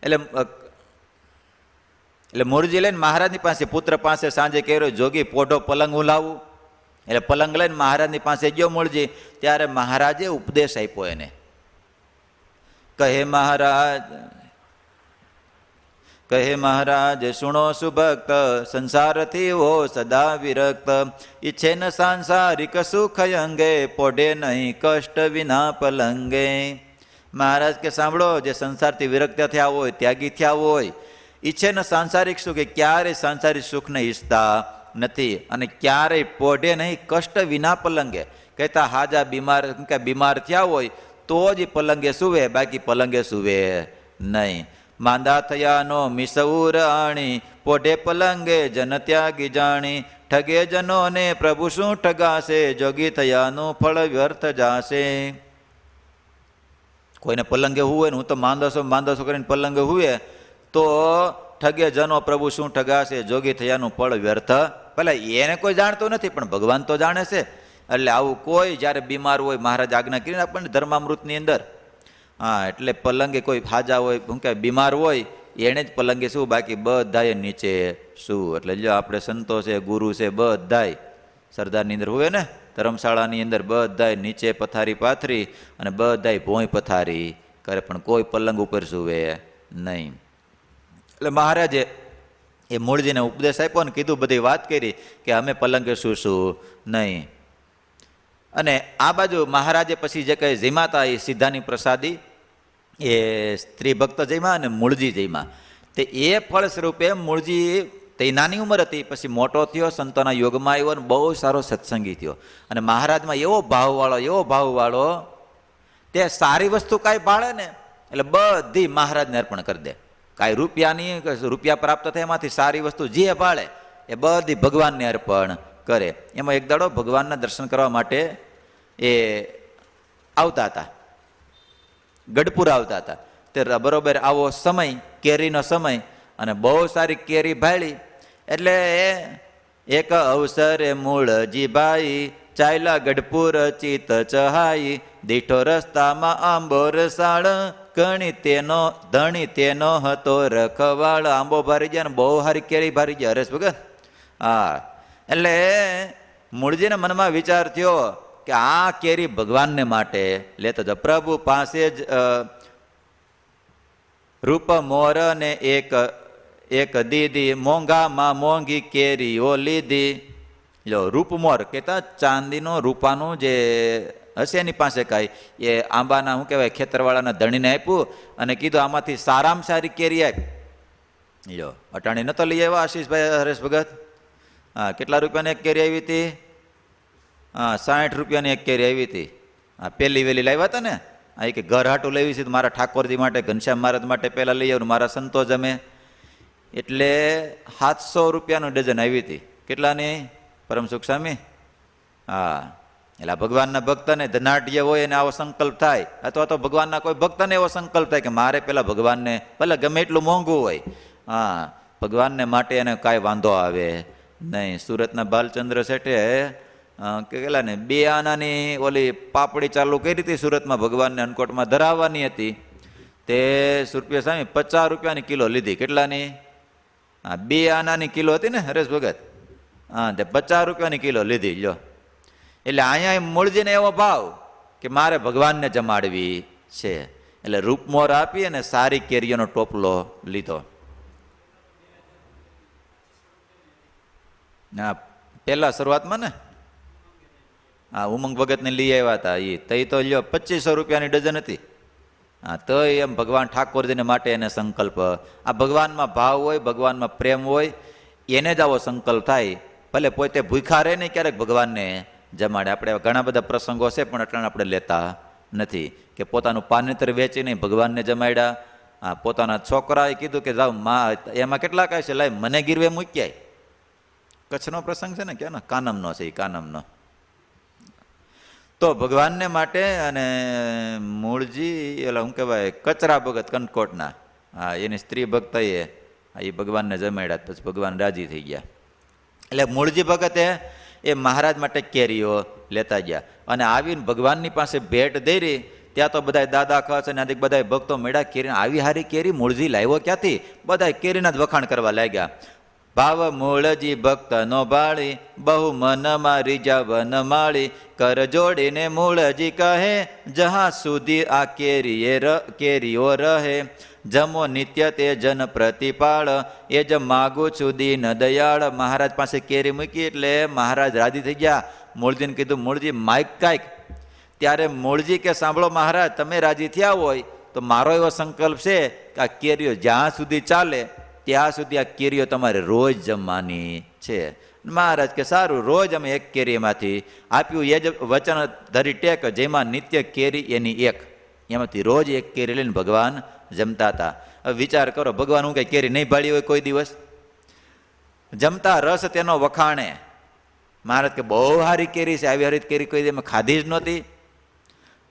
એટલે મૂળજી લઈને મહારાજની પાસે, પુત્ર પાસે સાંજે કહેવાય જોગી પોઢો પલંગ હું લાવું. એટલે પલંગ લઈને મહારાજની પાસે ગયો મૂળજી. ત્યારે મહારાજે ઉપદેશ આપ્યો એને. કહે મહારાજ સુણો સુભક્ત, સંસારથી હો સદા વિરક્ત, ઈચ્છે ન સાંસારિક સુખ અંગે, પોઢે નહીં કષ્ટ વિના પલંગે. મહારાજ કે સાંભળો, જે સંસારથી વિરક્ત થયા હોય, ત્યાગી થયા હોય, ઈચ્છે ન સાંસારિક સુખ, ક્યારેય સાંસારિક સુખને ઈચ્છતા નથી, અને ક્યારેય પોઢે નહીં કષ્ટ વિના પલંગે. કહેતા હાજા બીમાર થયા હોય તો જ પલંગે સુવે, બાકી પલંગે સુવે નહીં. માંદા થયાનો મિસઉર આણી, પોઢે પલંગે જન ત્યાગી જાણી, ઠગે જનોને પ્રભુ શું ઠગાશે, જોગી થયાનું ફળ વ્યર્થ જાશે. કોઈને પલંગે હુવે ને હું તો માંદો છું કરીને પલંગે હુવે તો ઠગે જનો પ્રભુ શું ઠગાશે, જોગી થયાનું ફળ વ્યર્થ. ભલે એને કોઈ જાણતું નથી, પણ ભગવાન તો જાણે છે. એટલે આવું કોઈ જ્યારે બીમાર હોય, મહારાજ આજ્ઞા કરીને આપણને ધર્મામૃતની અંદર, હા, એટલે પલંગે કોઈ હાજા હોય, શું કહેવાય બીમાર હોય, એને જ પલંગે શું, બાકી બધાએ નીચે શું. એટલે જો આપણે સંતો છે, ગુરુ છે, બધાય સરદારની અંદર હોય ને, ધર્મશાળાની અંદર બધાય નીચે પથારી પાથરી અને બધાય ભોંય પથારી કરે, પણ કોઈ પલંગ ઉપર સુવે નહીં. એટલે મહારાજે એ મૂળજીને ઉપદેશ આપ્યો ને કીધું, બધી વાત કરી કે અમે પલંગે સૂશું નહીં. અને આ બાજુ મહારાજે પછી જે કંઈ જમ્યા એ સીધાની પ્રસાદી એ સ્ત્રી ભક્ત જમ્યા અને મૂળજી જમ્યા. તે એ ફળ સ્વરૂપે મૂળજી તે નાની ઉંમર હતી, પછી મોટો થયો, સંતોના યોગમાં આવ્યો અને બહુ સારો સત્સંગી થયો. અને મહારાજમાં એવો ભાવવાળો તે સારી વસ્તુ કાંઈ ભાળે ને એટલે બધી મહારાજને અર્પણ કરી દે. કાંઈ રૂપિયા પ્રાપ્ત થાય એમાંથી સારી વસ્તુ જે ભાળે એ બધી ભગવાનને અર્પણ કરે. એમાં એક દાડો ભગવાનના દર્શન કરવા માટે એ આવતા હતા, ગઢપુર આવતા હતા. તે બરોબર આવો સમય, કેરીનો સમય, અને બહુ સારી કેરી ભાળી. એટલે એક અવસરે મૂળજી ભાઈ, ચાલ્યા ગઢપુર ચિત ચહાઈ, દીઠો રસ્તામાં આંબો રસાળ, ધણી તેનો હતો રખવાળ. આંબો ભારી ગયા ને બહુ સારી કેરી ભારી ગયા હરેશ ભગત. હા, એટલે મૂળજીના મનમાં વિચાર થયો કે આ કેરી ભગવાનને માટે લેતો જાઓ. પ્રભુ પાસે જ રૂપ મોર ને એક દીદી, મોંઘામાં મોંઘી કેરીઓ લીધી. લો, રૂપમોર કહેતા ચાંદીનો રૂપાનું જે હશે એની પાસે કાંઈ, એ આંબાના શું કહેવાય ખેતરવાળાના ધણીને આપ્યું અને કીધું આમાંથી સારામાં સારી કેરી આપ. લો, અટાણી નતો લઈ આવ્યા આશીષભાઈ હરેશ ભગત? હા, કેટલા રૂપિયાની એક કેરી આવી હતી? હા, 60 રૂપિયાની એક કેરી આવી હતી. હા, પહેલી વેલી લાવ્યા હતા ને. હા, કે ઘર હાટું લેવી છે મારા ઠાકોરજી માટે, ઘનશ્યામ મહારાજ માટે પહેલાં લઈ આવ્યું, મારા સંતો જમે એટલે 700 રૂપિયાનું ડઝન આવી હતી. કેટલાની પરમ સુખ સ્વામી? હા, એટલે ભગવાનના ભક્તને ધનાઢ્ય હોય એને આવો સંકલ્પ થાય, અથવા તો ભગવાનના કોઈ ભક્તને એવો સંકલ્પ થાય કે મારે પેલા ભગવાનને, ભલે ગમે એટલું મોંઘું હોય, હા, ભગવાનને માટે એને કાંઈ વાંધો આવે નહીં. સુરતના બાલચંદ્ર શેઠે કેટલા ને 2 આનાની ઓલી પાપડી ચાલુ કરી હતી સુરતમાં, ભગવાનને અનકોટમાં ધરાવવાની હતી. તે રૂપિયા સામે 50 રૂપિયાની કિલો લીધી. કેટલાની? હા, 2 આનાની કિલો હતી ને હરેશ ભગત? હા, તે 50 રૂપિયાની કિલો લીધી. લ્યો, એટલે અહીંયા મૂળજીને એવો ભાવ કે મારે ભગવાનને જમાડવી છે, એટલે રૂપમોર આપી અને સારી કેરીઓનો ટોપલો લીધો. હા, પહેલા શરૂઆતમાં ને, હા, ઉમંગ ભગતને લઈ આવ્યા હતા એ તઈ તો લ્યો 2500 રૂપિયાની ડઝન હતી. હા, તો એમ ભગવાન ઠાકોરજીને માટે એને સંકલ્પ, આ ભગવાનમાં ભાવ હોય, ભગવાનમાં પ્રેમ હોય, એને જ આવો સંકલ્પ થાય. ભલે પોતે ભૂખા રહે ને ક્યારેક ભગવાનને જમાડે. આપણે ઘણા બધા પ્રસંગો છે પણ એટલા આપણે લેતા નથી કે પોતાનું પાનેતર વેચીને ભગવાનને જમાડ્યા. હા, પોતાના છોકરાએ કીધું કે જાઓ માં, એમાં કેટલા કહે છે લાય મને ગીરવે મૂક્યાય. કચ્છનો પ્રસંગ છે ને, ક્યાંનો? કાનમનો છે એ, કાનમનો. તો ભગવાનને માટે અને મૂળજી એટલે શું કહેવાય કચરા ભગત કંટકોટના, હા, એની સ્ત્રી ભક્ત એ ભગવાનને જમાડ્યા. પછી ભગવાન રાજી થઈ ગયા. એટલે મૂળજી ભગતે એ મહારાજ માટે કેરીઓ લેતા ગયા અને આવીને ભગવાનની પાસે ભેટ દઈ રહી. ત્યાં તો બધા દાદા ખસ અને આદિક બધા ભક્તો મેળા કેરી, આવી હારી કેરી મૂળજી લાવ્યો ક્યાંથી? બધા કેરીના જ વખાણ કરવા લાગ્યા. ભાવ મૂળજી ભક્ત નો ભાળી, બહુ મનમાં રીઝાવન માળી, કર જોડીને મૂળજી કહે, જહા સુધી આ કેરીઓ રહે, જમો નિત્ય તે જન પ્રતિપાળ, એ જ માગું છું દીન દયાળ. મહારાજ પાસે કેરી મૂકી એટલે મહારાજ રાજી થઈ ગયા. મૂળજીને કીધું મૂળજી માઇક કાંઈક. ત્યારે મૂળજી કે સાંભળો મહારાજ, તમે રાજી થયા હોય તો મારો એવો સંકલ્પ છે કે આ કેરીઓ જ્યાં સુધી ચાલે ત્યાં સુધી આ કેરીઓ તમારે રોજ જમવાની છે. મહારાજ કે સારું, રોજ અમે એક કેરી એમાંથી આપ્યું. એ જ વચન ધરી ટેક, જેમાં નિત્ય કેરી એની એક, એમાંથી રોજ એક કેરી લઈને ભગવાન જમતા હતા. હવે વિચાર કરો, ભગવાન હું કઈ કેરી નહીં ભાળી હોય કોઈ દિવસ? જમતા રસ તેનો વખાણે. મહારાજ કે બહુ સારી કેરી છે, આવી હારી કેરી કોઈ એમાં ખાધી જ નહોતી.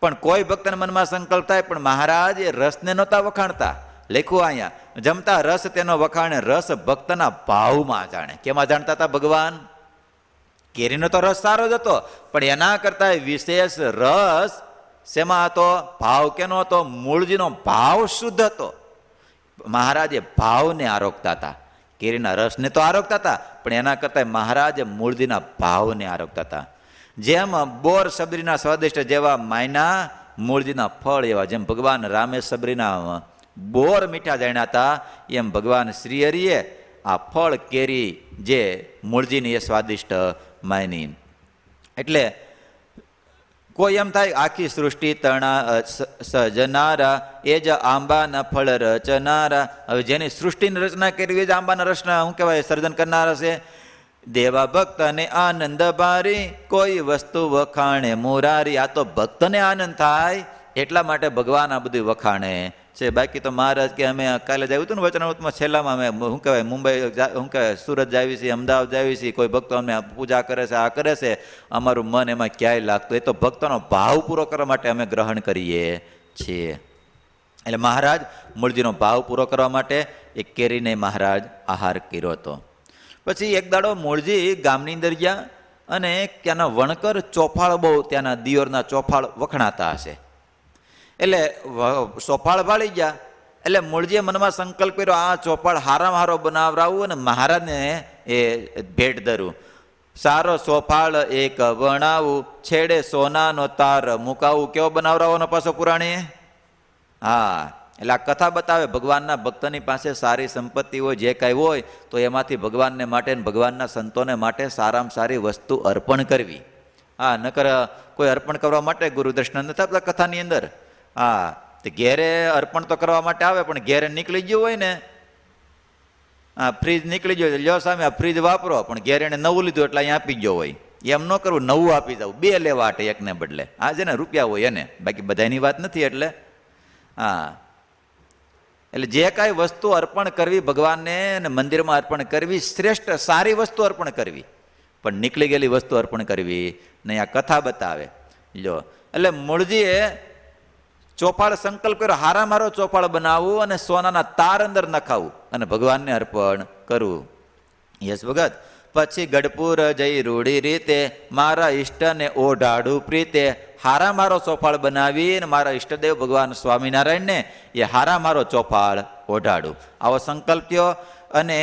પણ કોઈ ભક્તના મનમાં સંકલ્પ થાય, પણ મહારાજ એ રસને નહોતા વખાણતા. લખ્યું અહીંયા, જમતા રસ તેનો વખાણે, રસ ભક્તના ભાવમાં જાણે. કેમાં જાણતા હતા ભગવાન? કેરીનો તો રસ સારો જ હતો, પણ એના કરતા વિશેષ રસ શેમાં હતો? ભાવ કેનો હતો? મૂળજીનો ભાવ શુદ્ધ હતો. મહારાજે ભાવને આરોગતા હતા. કેરીના રસને તો આરોગતા હતા, પણ એના કરતા મહારાજે મૂળજીના ભાવને આરોગતા હતા. જેમ બોર સબરીના સ્વાદિષ્ટ જેવા માયના મૂળજીના ફળ એવા, જેમ ભગવાન રામે સબરીના બોર મીઠા જાણ્યા હતા, એમ ભગવાન શ્રી હરિએ આ ફળ કેરી જે મૂળજીની એ સ્વાદિષ્ટ માયની. એટલે કોઈ એમ થાય આખી સૃષ્ટિ તણા સજનારા, એ જ આંબાના ફળ રચનારા. હવે જેની સૃષ્ટિની રચના કરી એ જ આંબાના રસના શું કહેવાય સર્જન કરનારા છે. દેવા ભક્તને આનંદ ભારી, કોઈ વસ્તુ વખાણે મુરારી. આ તો ભક્તને આનંદ થાય એટલા માટે ભગવાન આ બધું વખાણે છે. બાકી તો મહારાજ કે અમે કાલે જ આવ્યું હતું ને વચનામૃતમાં છેલ્લામાં અમે શું કહેવાય મુંબઈ શું કહેવાય સુરત જાવી છીએ, અમદાવાદ જાવી છીએ, કોઈ ભક્તો અમને પૂજા કરે છે, આ કરે છે, અમારું મન એમાં ક્યાંય લાગતું. એ તો ભક્તોનો ભાવ પૂરો કરવા માટે અમે ગ્રહણ કરીએ છીએ. એટલે મહારાજ મૂળજીનો ભાવ પૂરો કરવા માટે એક કેરીને મહારાજ આહાર કર્યો હતો. પછી એક દાડો મૂળજી ગામની અંદર ગયા અને ત્યાંના વણકર ચોફાળ બહુ, ત્યાંના દિયોરના ચોફાળ વખણાતા હશે. એટલે ચોફાળ ભાળી ગયા. એટલે મૂળજીએ મનમાં સંકલ્પ કર્યો આ ચોફાળ હારામાં હારો બનાવરાવું અને મહારાજને એ ભેટ ધરું. સારો સોફાળ એક વણાવું, છેડે સોનાનો તાર મુકાવું. કેવો બનાવરાવાનો પાછો પુરાણી? હા, એટલે આ કથા બતાવે ભગવાનના ભક્તની પાસે સારી સંપત્તિ હોય, જે કાંઈ હોય તો એમાંથી ભગવાનને માટે ભગવાનના સંતોને માટે સારામાં સારી વસ્તુ અર્પણ કરવી. હા, નકર કોઈ અર્પણ કરવા માટે ગુરુ દર્શન નથી આપતા કથાની અંદર. હા, તે ઘેરે અર્પણ તો કરવા માટે આવે, પણ ઘેરે નીકળી ગયું હોય ને, હા, ફ્રીજ નીકળી ગયો, લ્યો સામે આ ફ્રીજ વાપરો, પણ ઘેર એને નવું લીધું એટલે અહીંયા આપી ગયો હોય. એમ ન કરવું, નવું આપી દઉં, બે લેવા માટે એકને બદલે. આ જેને રૂપિયા હોય એને, બાકી બધાની વાત નથી. એટલે હા, એટલે જે કાંઈ વસ્તુ અર્પણ કરવી ભગવાનને અને મંદિરમાં અર્પણ કરવી શ્રેષ્ઠ, સારી વસ્તુ અર્પણ કરવી, પણ નીકળી ગયેલી વસ્તુ અર્પણ કરવી નહીં. આ કથા બતાવે. લ્યો, એટલે મૂળજીએ ચોપાળ સંકલ્પ કર્યો, હારા મારો ચોપાળ બનાવવું અને સોનાના તાર અંદર નખાવું અને ભગવાનને અર્પણ કરવું. યસ ભગત. પછી ગઢપુર જઈ રૂડી રીતે મારા ઈષ્ટને ઓઢાડું પ્રીતે. હારા મારો ચોપાળ બનાવી અને મારા ઈષ્ટદેવ ભગવાન સ્વામિનારાયણને એ હારા મારો ચોપાળ ઓઢાડું. આવો સંકલ્પ થયો. અને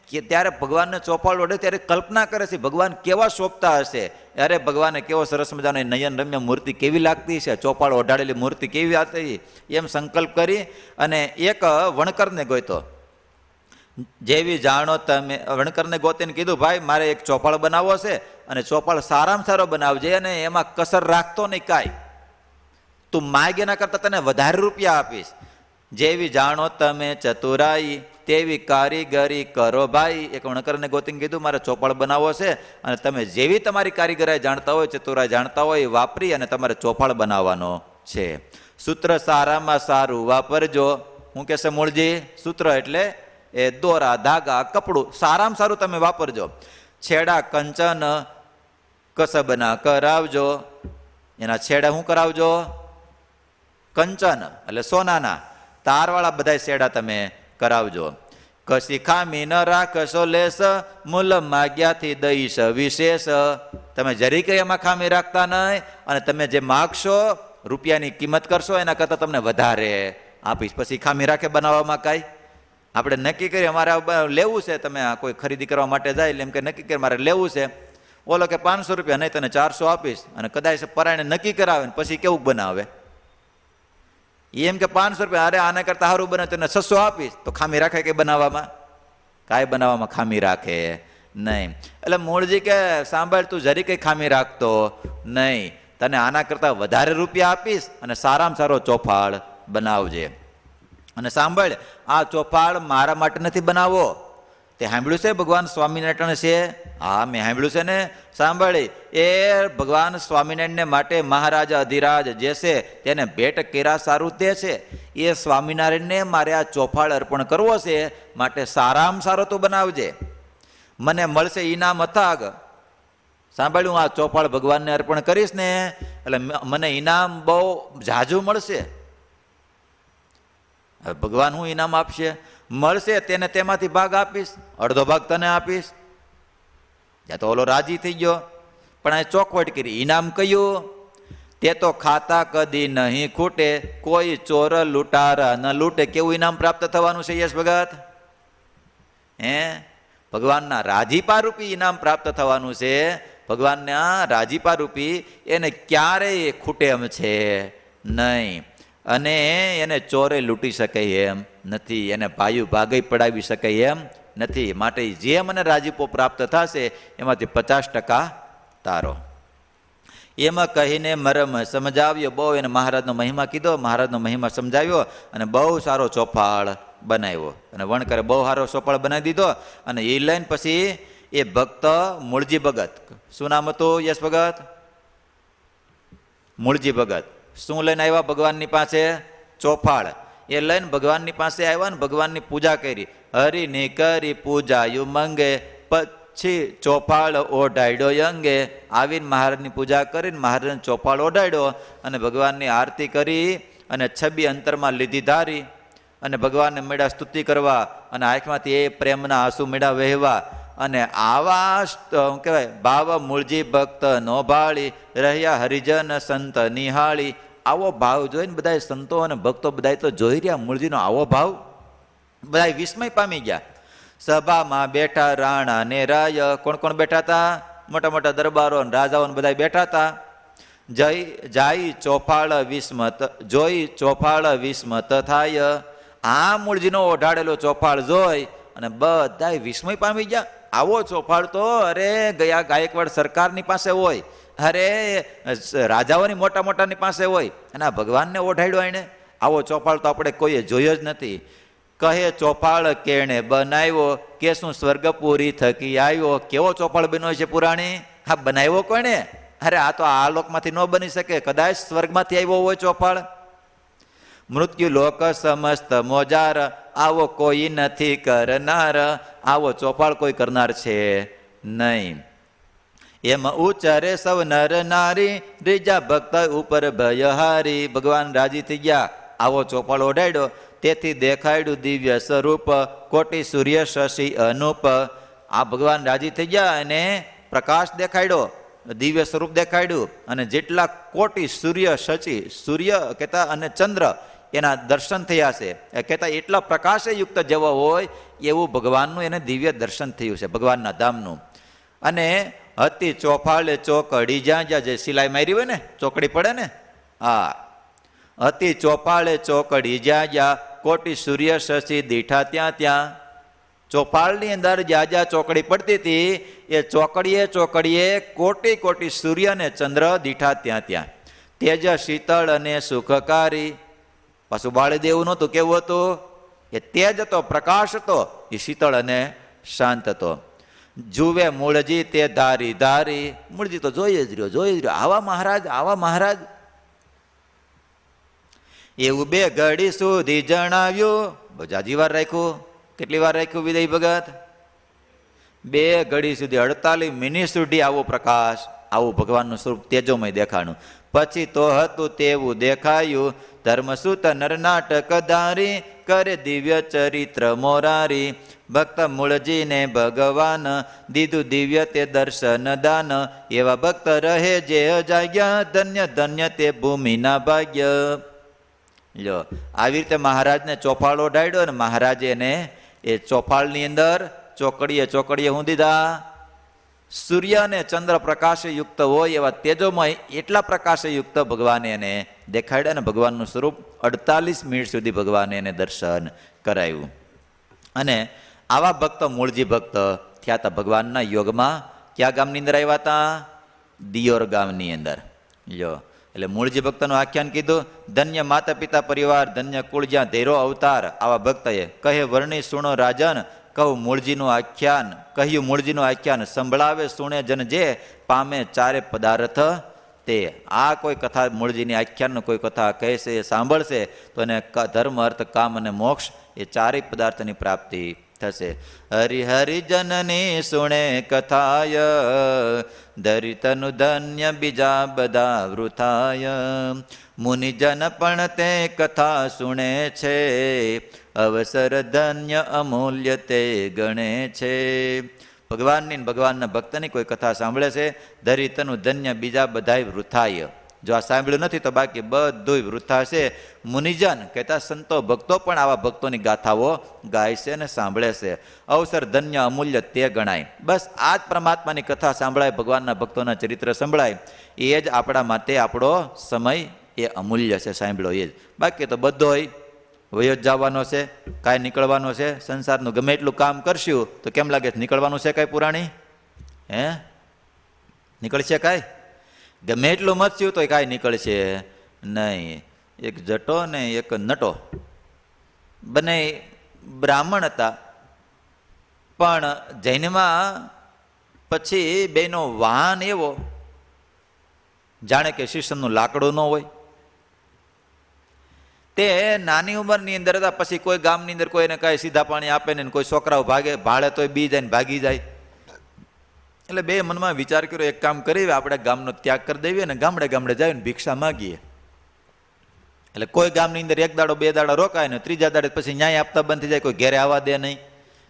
કે ત્યારે ભગવાનને ચોપાળ ઓઢે ત્યારે કલ્પના કરે છે ભગવાન કેવા શોભતા હશે. અરે ભગવાને કેવો સરસ મજાનો નયન રમ્ય મૂર્તિ કેવી લાગતી છે, ચોપાળ ઓઢાડેલી મૂર્તિ કેવી હતી, એમ સંકલ્પ કરી અને એક વણકરને ગોતો. જેવી જાણો તમે, વણકરને ગોતીને કીધું, ભાઈ મારે એક ચોપાળ બનાવવો છે અને ચોપાળ સારામાં સારો બનાવજે અને એમાં કસર રાખતો નહીં કાંઈ, તું માગે ના કરતા તને વધારે રૂપિયા આપીશ. જેવી જાણો તમે ચતુરાઈ તેવી કારીગરી કરો ભાઈ. એક વણકરને ગોતીને કીધું મારે ચોપાળ બનાવવો છે અને તમે જેવી તમારી કારીગરાઈ જાણતા હોય, ચતુરાઈ જાણતા હોય, એ વાપરી અને તમારે ચોપાળ બનાવવાનો છે. સૂત્ર સારામાં સારું વાપરજો. હું કહેશે મૂળજી? સૂત્ર એટલે એ દોરા, ધાગા, કપડું સારામાં સારું તમે વાપરજો. છેડા કંચન કસબના કરાવજો. એના છેડા શું કરાવજો? કંચન એટલે સોનાના. તારવાળા બધા છેડા તમે કરાવજો. કશી ખામી ન રાખશો લેસ, મૂલ માગ્યાથી દઈશ વિશેષ. તમે જરી કઈ એમાં ખામી રાખતા નહીં અને તમે જે માગશો રૂપિયાની કિંમત કરશો એના કરતાં તમને વધારે આપીશ. પછી ખામી રાખે બનાવવામાં કાંઈ? આપણે નક્કી કરીએ અમારે લેવું છે, તમે કોઈ ખરીદી કરવા માટે જાય એટલે એમ કે નક્કી કરી મારે લેવું છે, ઓલો કે 500 રૂપિયા, નહીં તને 400 આપીશ. અને કદાચ પરાયણે નક્કી કરાવે ને પછી કેવું બનાવે? એમ કે 500 રૂપિયા, અરે આના કરતાં સારું બને તને 600 આપીશ. તો ખામી રાખે કે બનાવવામાં? કાંઈ બનાવવામાં ખામી રાખે નહીં. એટલે મૂળજી કે સાંભળ, તું જરી કંઈ ખામી રાખતો નહીં, તને આના કરતાં વધારે રૂપિયા આપીશ અને સારામાં સારો ચોપાળ બનાવજે. અને સાંભળ, આ ચોપાળ મારા માટે નથી બનાવવો. તે સાંભળ્યું છે ભગવાન સ્વામિનારાયણ છે? હા, મેં સાંભળ્યું છે ને. સાંભળી, એ ભગવાન સ્વામિનારાયણને માટે મહારાજા અધિરાજ જે છે તેને ભેટ કર્યા સારું તે છે. એ સ્વામિનારાયણને મારે આ ચોપાળ અર્પણ કરવો છે, માટે સારામાં સારો તું બનાવજે, મને મળશે ઇનામ અથાગ. સાંભળ્યું, આ ચોપાળ ભગવાનને અર્પણ કરીશ ને એટલે મને ઇનામ બહુ ઝાઝું મળશે. ભગવાન હું ઇનામ આપશે? મળશે તેને તેમાંથી ભાગ આપીશ, અડધો ભાગ તને આપીશ. ત્યાં તો ઓલો રાજી થઈ ગયો, પણ આ ચોખવટ કરી. ઇનામ કયું? તે તો ખાતા કદી નહીં ખૂટે, કોઈ ચોર લૂંટારા ન લૂંટે. કેવું ઇનામ પ્રાપ્ત થવાનું છે યશ ભગત? હે, ભગવાનના રાજીપા રૂપી ઇનામ પ્રાપ્ત થવાનું છે. ભગવાનના રાજીપા રૂપી એને ક્યારેય ખૂટે એમ છે નહીં. અને એને ચોરે લૂંટી શકે એમ નથી, એને ભાઈઓ ભાગે પડાવી શકે એમ નથી. માટે જે મને રાજીપો પ્રાપ્ત થશે એમાંથી 50% તારો. એમાં કહીને મરમ સમજાવ્યો. બહુ એને મહારાજનો મહિમા કીધો, મહારાજનો મહિમા સમજાવ્યો અને બહુ સારો ચોપાળ બનાવ્યો. અને વણકરે બહુ સારો ચોપાળ બનાવી દીધો. અને એ લઈને પછી એ ભક્ત મૂળજી ભગત, શું નામ હતું યશ ભગત? મૂળજી ભગત. શું લઈને આવ્યા ભગવાનની પાસે? ચોપાળ. એ લઈને ભગવાનની પાસે આવ્યા ને ભગવાનની પૂજા કરી. હરિની કરી પૂજા યુ મંગે, પછી ચોપાળ ઓઢાડ્યો અંગે. આવીને મહારાજની પૂજા કરીને મહારાજને ચોપાળ ઓઢાડ્યો અને ભગવાનની આરતી કરી અને છબી અંતરમાં લીધી ધારી અને ભગવાનને મેળા સ્તુતિ કરવા અને આંખમાંથી એ પ્રેમના આંસુ મેળા વહેવા. અને આવા શું કહેવાય, ભાવ મૂળજી ભક્ત નો ભાળી રહ્યા હરિજન સંત નિહાળી. આવો ભાવ જોઈને બધા સંતો અને ભક્તો બધા તો જોઈ રહ્યા મૂળજીનો આવો ભાવ, બધા વિસ્મય પામી ગયા. સભામાં બેઠા રાણા ને રાય. કોણ કોણ બેઠા હતા? મોટા મોટા દરબારો અને રાજાઓ બધા બેઠા હતા. જાય ચોફાળ વિસ્મત જોઈ ચોફાળ વિસ્મત થાય. આ મૂળજીનો ઓઢાડેલો ચોફાળ જોઈ અને બધાય વિસ્મય પામી ગયા. આવો ચોફાળ તો અરે ગયા ગાયકવાડ સરકારની પાસે હોય, અરે રાજાઓની મોટા મોટાની પાસે હોય, અને આ ભગવાનને ઓઢાડ્યો એને. આવો ચોફાળ તો આપણે કોઈએ જોયો જ નથી. કહે ચોફાળ કેણે બનાવ્યો, કે શું સ્વર્ગપુરી થકી આવ્યો. કેવો ચોફાળ બન્યો છે પુરાણી? હા, બનાવ્યો કોણે? અરે આ તો આ લોકમાંથી ન બની શકે, કદાચ સ્વર્ગમાંથી આવ્યો હોય ચોફાળ. મૃત્યુ લોક સમસ્ત મોજાર, આવો કોઈ નથી કરનાર. આવો ચોફાળ કોઈ કરનાર છે નહીં. એમ ઉચ્ચારે સૌ નર નારી, ત્રીજા ભક્ત ઉપર ભયહારી. ભગવાન રાજી થઈ ગયા, આવો ચોફાળ ઓઢાડ્યો, તેથી દેખાડ્યું દિવ્ય સ્વરૂપ, કોટી સૂર્ય શશી અનુપ. આ ભગવાન રાજી થઈ ગયા અને પ્રકાશ દેખાડ્યો, દિવ્ય સ્વરૂપ દેખાડ્યું, અને જેટલા કોટી સૂર્ય શચી, સૂર્ય કહેતા અને ચંદ્ર એના દર્શન થયા છે, કહેતા એટલા પ્રકાશે યુક્ત જેવો હોય એવું ભગવાનનું એને દિવ્ય દર્શન થયું છે, ભગવાનના ધામનું. અને અતિ ચોફાળે ચોકડી, જ્યાં જ્યાં જે સિલાઈ મારી હોય ને, ચોકડી પડે ને, હા, અતિ ચોફાળે ચોકડી, જ્યાં જ્યાં કોટી સૂર્ય શશી દીઠા ત્યાં ત્યાં. ચોફાળની અંદર જ્યાં જ્યાં ચોકડી પડતી હતી એ ચોકડીએ ચોકડીએ કોટી કોટી સૂર્ય અને ચંદ્ર દીઠા ત્યાં ત્યાં. તેજ શીતળ અને સુખકારી. પાછું બાળદેવું નહોતું, કેવું હતું? એ તેજ હતો, પ્રકાશ હતો, એ શીતળ અને શાંત હતો. જુએ મૂળજી તે ધારી ધારી. મૂળજી તો જોઈ જ રહ્યો, જોઈ જ રહ્યો, આવા મહારાજ, આવા મહારાજ. એવું બે ઘડી સુધી જણાવ્યું. જાજી વાર રાખ્યું. કેટલી વાર રાખ્યું વિદય ભગત? 2 ઘડી સુધી, 48 મિનિટ સુધી આવો પ્રકાશ, આવું ભગવાનનું સ્વરૂપ તેજોમય દેખાણું. પછી તો હતું તેવું દેખાયું, ધર્મસૂત નરનાટક ધારી, કરે દિવ્ય ચરિત્ર મોરારી. ભક્ત મૂળજીને ભગવાન, દીધું દિવ્ય તે દર્શન દાન. એવા ભક્ત રહે જે અજાગ્યા, ધન્ય ધન્ય તે ભૂમિના ભાગ્ય. લો, આવી રીતે મહારાજને ચોફાળ ઓઢાડ્યો, અને મહારાજે એને એ ચોફાળની અંદર ચોકડીએ ચોકડીએ હું દીધા સૂર્ય અને ચંદ્ર પ્રકાશે યુક્ત હોય એવા તેજોમય એટલા પ્રકાશે યુક્ત ભગવાને એને દેખાડ્યા, અને ભગવાનનું સ્વરૂપ 48 મિનિટ સુધી ભગવાને એને દર્શન કરાયું. અને આવા ભક્ત મૂળજી ભક્ત થયા હતા ભગવાનના યોગમાં. કયા ગામની અંદર આવ્યા હતા? દિયોર ગામની અંદર. લો, એટલે મૂળજી ભક્તનું આખ્યાન કીધું. ધન્ય માતા પિતા પરિવાર, ધન્ય કુળ જ્યાં ધૈરો અવતાર. આવા ભક્તએ કહે વર્ણી સુણો રાજન, કહું મૂળજીનું આખ્યાન. કહ્યું મૂળજીનું આખ્યાન, સંભળાવે સુણે જન જે, પામે ચારે પદાર્થ તે. આ કોઈ કથા મૂળજીની આખ્યાનનું કોઈ કથા કહેશે, એ સાંભળશે તો એને ધર્મ અર્થ કામ અને મોક્ષ એ ચારેય પદાર્થની પ્રાપ્તિ થશે. હરિહરિજનની સુણે કથાય, ધરિતનુ ધન્ય બીજા બધા વૃથાય. મુનિજન પણ તે કથા સુણે છે, અવસર ધન્ય અમૂલ્ય તે ગણે છે. ભગવાનની ભગવાનના ભક્તની કોઈ કથા સાંભળે છે, ધરિતનું ધન્ય બીજા બધાય વૃથાય. જો આ સાંભળ્યું નથી તો બાકી બધું વૃથા છે. મુનિજન કહેતા સંતો ભક્તો પણ આવા ભક્તોની ગાથાઓ ગાય છે અને સાંભળે છે. અવસર ધન્ય અમૂલ્ય તે ગણાય. બસ આ જ પરમાત્માની કથા સાંભળાય, ભગવાનના ભક્તોના ચરિત્ર સંભળાય, એ જ આપણા માટે આપણો સમય એ અમૂલ્ય છે, સાંભળો એ જ. બાકી તો બધોય વયો જ જવાનો છે, કાંઈ નીકળવાનો છે. સંસારનું ગમે એટલું કામ કરશું તો કેમ લાગે છે નીકળવાનું છે કાંઈ પુરાણી? હે, નીકળશે કાંઈ? ગમે એટલું મચ્યું તો કાંઈ નીકળશે નહીં. એક જટો ને એક નટો, બંને બ્રાહ્મણ હતા, પણ જૈનમાં પછી બેનો વાહન એવો જાણે કે શીશમનું લાકડું ન હોય. તે નાની ઉંમરની અંદર હતા, પછી કોઈ ગામની અંદર કોઈને કાંઈ સીધા પાણી આપે ને કોઈ છોકરાઓ ભાળે તોય બી જાય ને ભાગી જાય. એટલે બે મનમાં વિચાર કર્યો, એક કામ કરીએ, આપણે ગામનો ત્યાગ કરી દઈએ ને ગામડે ગામડે જાય ને ભિક્ષા માગીએ. એટલે કોઈ ગામની અંદર 1 દાડો 2 દાડા રોકાય ને ત્રીજા દાડે પછી ન્યાય આપતા બંધ થઈ જાય, કોઈ ઘેરે આવવા દે નહીં,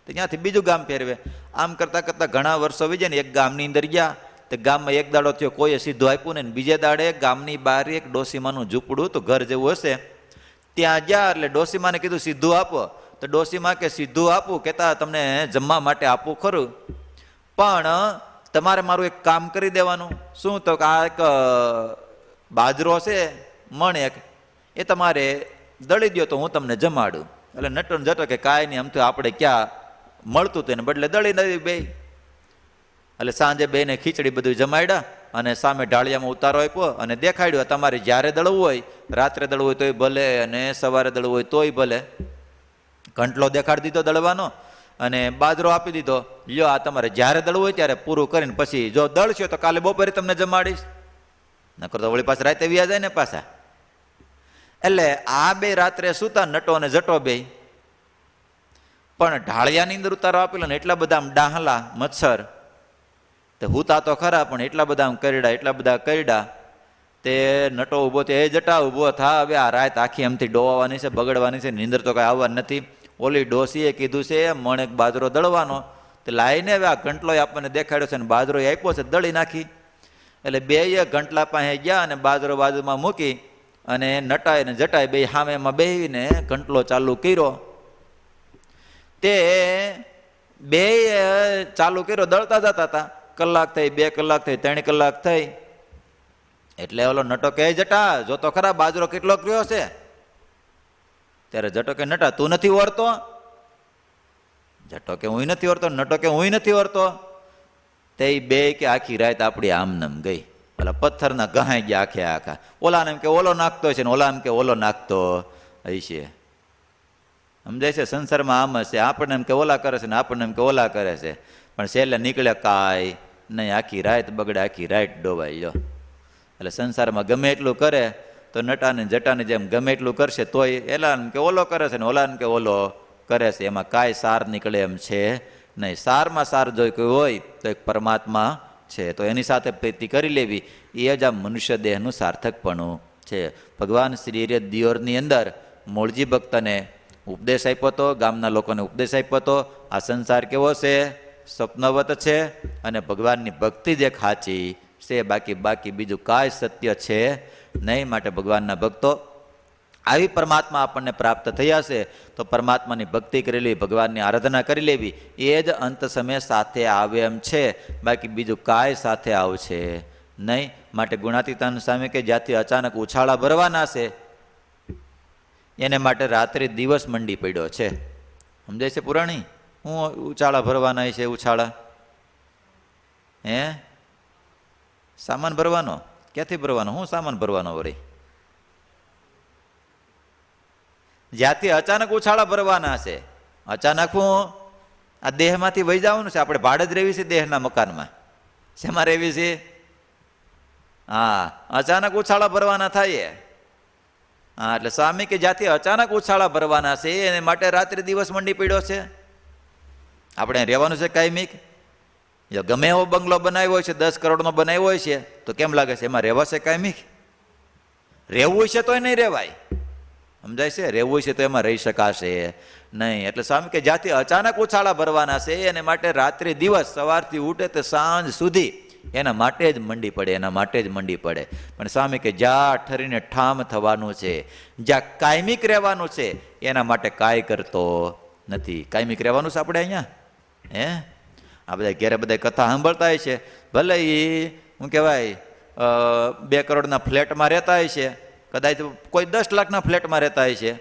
તો ત્યાંથી બીજું ગામ ફેરવે. આમ કરતાં કરતાં ઘણા વર્ષો વી જાય ને એક ગામની અંદર ગયા, તો ગામમાં 1 દાડો થયો, કોઈએ સીધું આપ્યું ને, બીજે દાડે ગામની બહાર એક ડોસીમાનું ઝૂંપડું તો ઘર જેવું હશે, ત્યાં ગયા. એટલે ડોસીમાને કીધું સીધું આપો, તો ડોસીમા કે સીધું આપું, કહેતા તમને જમવા માટે આપવું ખરું, પણ તમારે મારું એક કામ કરી દેવાનું. શું? તો આ એક બાજરો છે મણ એક, એ તમારે દળી દો તો હું તમને જમાડું. એટલે નટો ને જટો કે કાંઈ નહીં, આમ તો આપણે ક્યાં મળતું તેને બદલે દળી નથી બે. એટલે સાંજે બેને ખીચડી બધું જમાડ્યા અને સામે ઢાળિયામાં ઉતારો આપ્યો અને દેખાડ્યો, તમારે જ્યારે દળવું હોય, રાત્રે દળવું હોય તોય ભલે અને સવારે દળવું હોય તોય ભલે. ઘંટલો દેખાડી દીધો દળવાનો અને બાજરો આપી દીધો, લ્યો આ તમારે જ્યારે દળવું હોય ત્યારે પૂરું કરીને પછી જો દળશો તો કાલે બપોરે તમને જમાડીશ, નકર તો વળી પાછા રાતે વ્યા જાય ને પાછા. એટલે આ બે રાત્રે સુતા નટો અને જટો બે, પણ ઢાળિયાની અંદર ઉતારો આપેલો ને એટલા બધા આમ ડાહલા મચ્છર તે હુતા તો ખરા, પણ એટલા બધા આમ કરડા, એટલા બધા કરડા. તે નટો ઊભો થયો, એ જટા ઊભો થા, હવે આ રાત આખી એમથી ડોવાની છે, બગડવાની છે, નીંદર તો કાંઈ આવવા નથી. ઓલી ડોસીએ કીધું છે મણ એક બાજરો દળવાનો, તે લાઈને હવે આ ગંટલો આપણને દેખાડ્યો છે ને બાજરો આપ્યો છે, દળી નાખી. એટલે બેય ગંટલા પાસે ગયા અને બાજરો બાજુમાં મૂકી અને નટાય ને જટાય બે સામે એમાં બેહીને ગંટલો ચાલુ કર્યો. તે બે ચાલુ કર્યો, દળતા જતા હતા. કલાક થઈ, 2 કલાક થઈ, 3 કલાક થઈ. એટલે ઓલો નટો કહે, જટા જો તો ખરા બાજરો કેટલો કર્યો છે. ત્યારે જટો કે, નટા તું નથી ઓળતો? જટો કે હું નથી ઓળતો. નટો કે હું નથી ઓળતો. તે બે કે આખી રાત આપણી આમનમ ગઈ. પેલા પથ્થરના ગહાઈ ગયા આખે આખા. ઓલાને એમ કે ઓલો નાખતો છે ને ઓલા એમ કે ઓલો નાખતો હશે. સમજાય છે? સંસારમાં આમ હશે, આપણને એમ કે ઓલા કરે છે ને આપણને એમ કે ઓલા કરે છે, પણ છેલ્લે નીકળે કાંઈ નહીં, આખી રાત બગડે, આખી રાત ડોબાઈ લો. એટલે સંસારમાં ગમે એટલું કરે તો નટાને જટાને જેમ ગમે એટલું કરશે તોય એલાને કે ઓલો કરે છે ને ઓલાને કે ઓલો કરે છે, એમાં કાંઈ સાર નીકળે એમ છે નહીં. સારમાં સાર જો કોઈ હોય તો એક પરમાત્મા છે, તો એની સાથે પ્રીતિ કરી લેવી, એ જ આ મનુષ્ય દેહનું સાર્થકપણું છે. ભગવાન શ્રી હરિ દિયોરની અંદર મૂળજી ભક્તને ઉપદેશ આપ્યો હતો, ગામના લોકોને ઉપદેશ આપ્યો હતો. આ સંસાર કેવો છે? સ્વપ્નવત છે, અને ભગવાનની ભક્તિ જ એક સાચી છે, બાકી બીજું કાંઈ સત્ય છે નહીં. માટે ભગવાનના ભક્તો આવી પરમાત્મા આપણને પ્રાપ્ત થયા છે તો પરમાત્માની ભક્તિ કરી લેવી, ભગવાનની આરાધના કરી લેવી, એ જ અંત સમય સાથે આવે એમ છે, બાકી બીજું કાંઈ સાથે આવશે નહીં. માટે ગુણાતીતાન સામે કે જ્યાંથી અચાનક ઉછાળા ભરવાના છે એને માટે રાત્રે દિવસ મંડી પડ્યો છે. સમજાય છે પુરાણી? હું ઉછાળા ભરવાના છે, ઉછાળા સામાન ભરવાનો. ક્યાંથી ભરવાનો? હું સામાન ભરવાનો વળી? જ્યાંથી અચાનક ઉછાળા ભરવાના છે, અચાનક હું આ દેહમાંથી વહી જવાનું છે. આપણે ભાડે જ રહેવી છે દેહના મકાનમાં, શેમાં રહેવી છે? હા, અચાનક ઉછાળા ભરવાના થાય. હા, એટલે સ્વામી કે જ્યાંથી અચાનક ઉછાળા ભરવાના છે એને માટે રાત્રે દિવસ મંડી પડ્યો છે. આપણે રહેવાનું છે કાયમિક. જો ગમે એવો બંગલો બનાવ્યો હોય છે, 10 કરોડનો બનાવ્યો હોય છે, તો કેમ લાગે છે એમાં રહેવાશે કાયમિક? રહેવું છે તોય નહીં રહેવાય. સમજાય છે? રહેવું છે તો એમાં રહી શકાશે નહીં. એટલે સ્વામી કે જ્યાંથી અચાનક ઉછાળા ભરવાના છે એને માટે રાત્રિ દિવસ, સવારથી ઉઠે તે સાંજ સુધી એના માટે જ મંડી પડે, એના માટે જ મંડી પડે. પણ સ્વામી કે જ્યાં ઠરીને ઠામ થવાનું છે, જ્યાં કાયમિક રહેવાનું છે, એના માટે કાંઈ કરતો નથી. કાયમિક રહેવાનું છે આપણે અહીંયા. આ બધા ઘેરે બધા કથા સાંભળતા હોય છે, ભલે એ શું કહેવાય 2 કરોડના ફ્લેટમાં રહેતા હોય છે, કદાચ કોઈ 10 લાખના ફ્લેટમાં રહેતા હોય છે,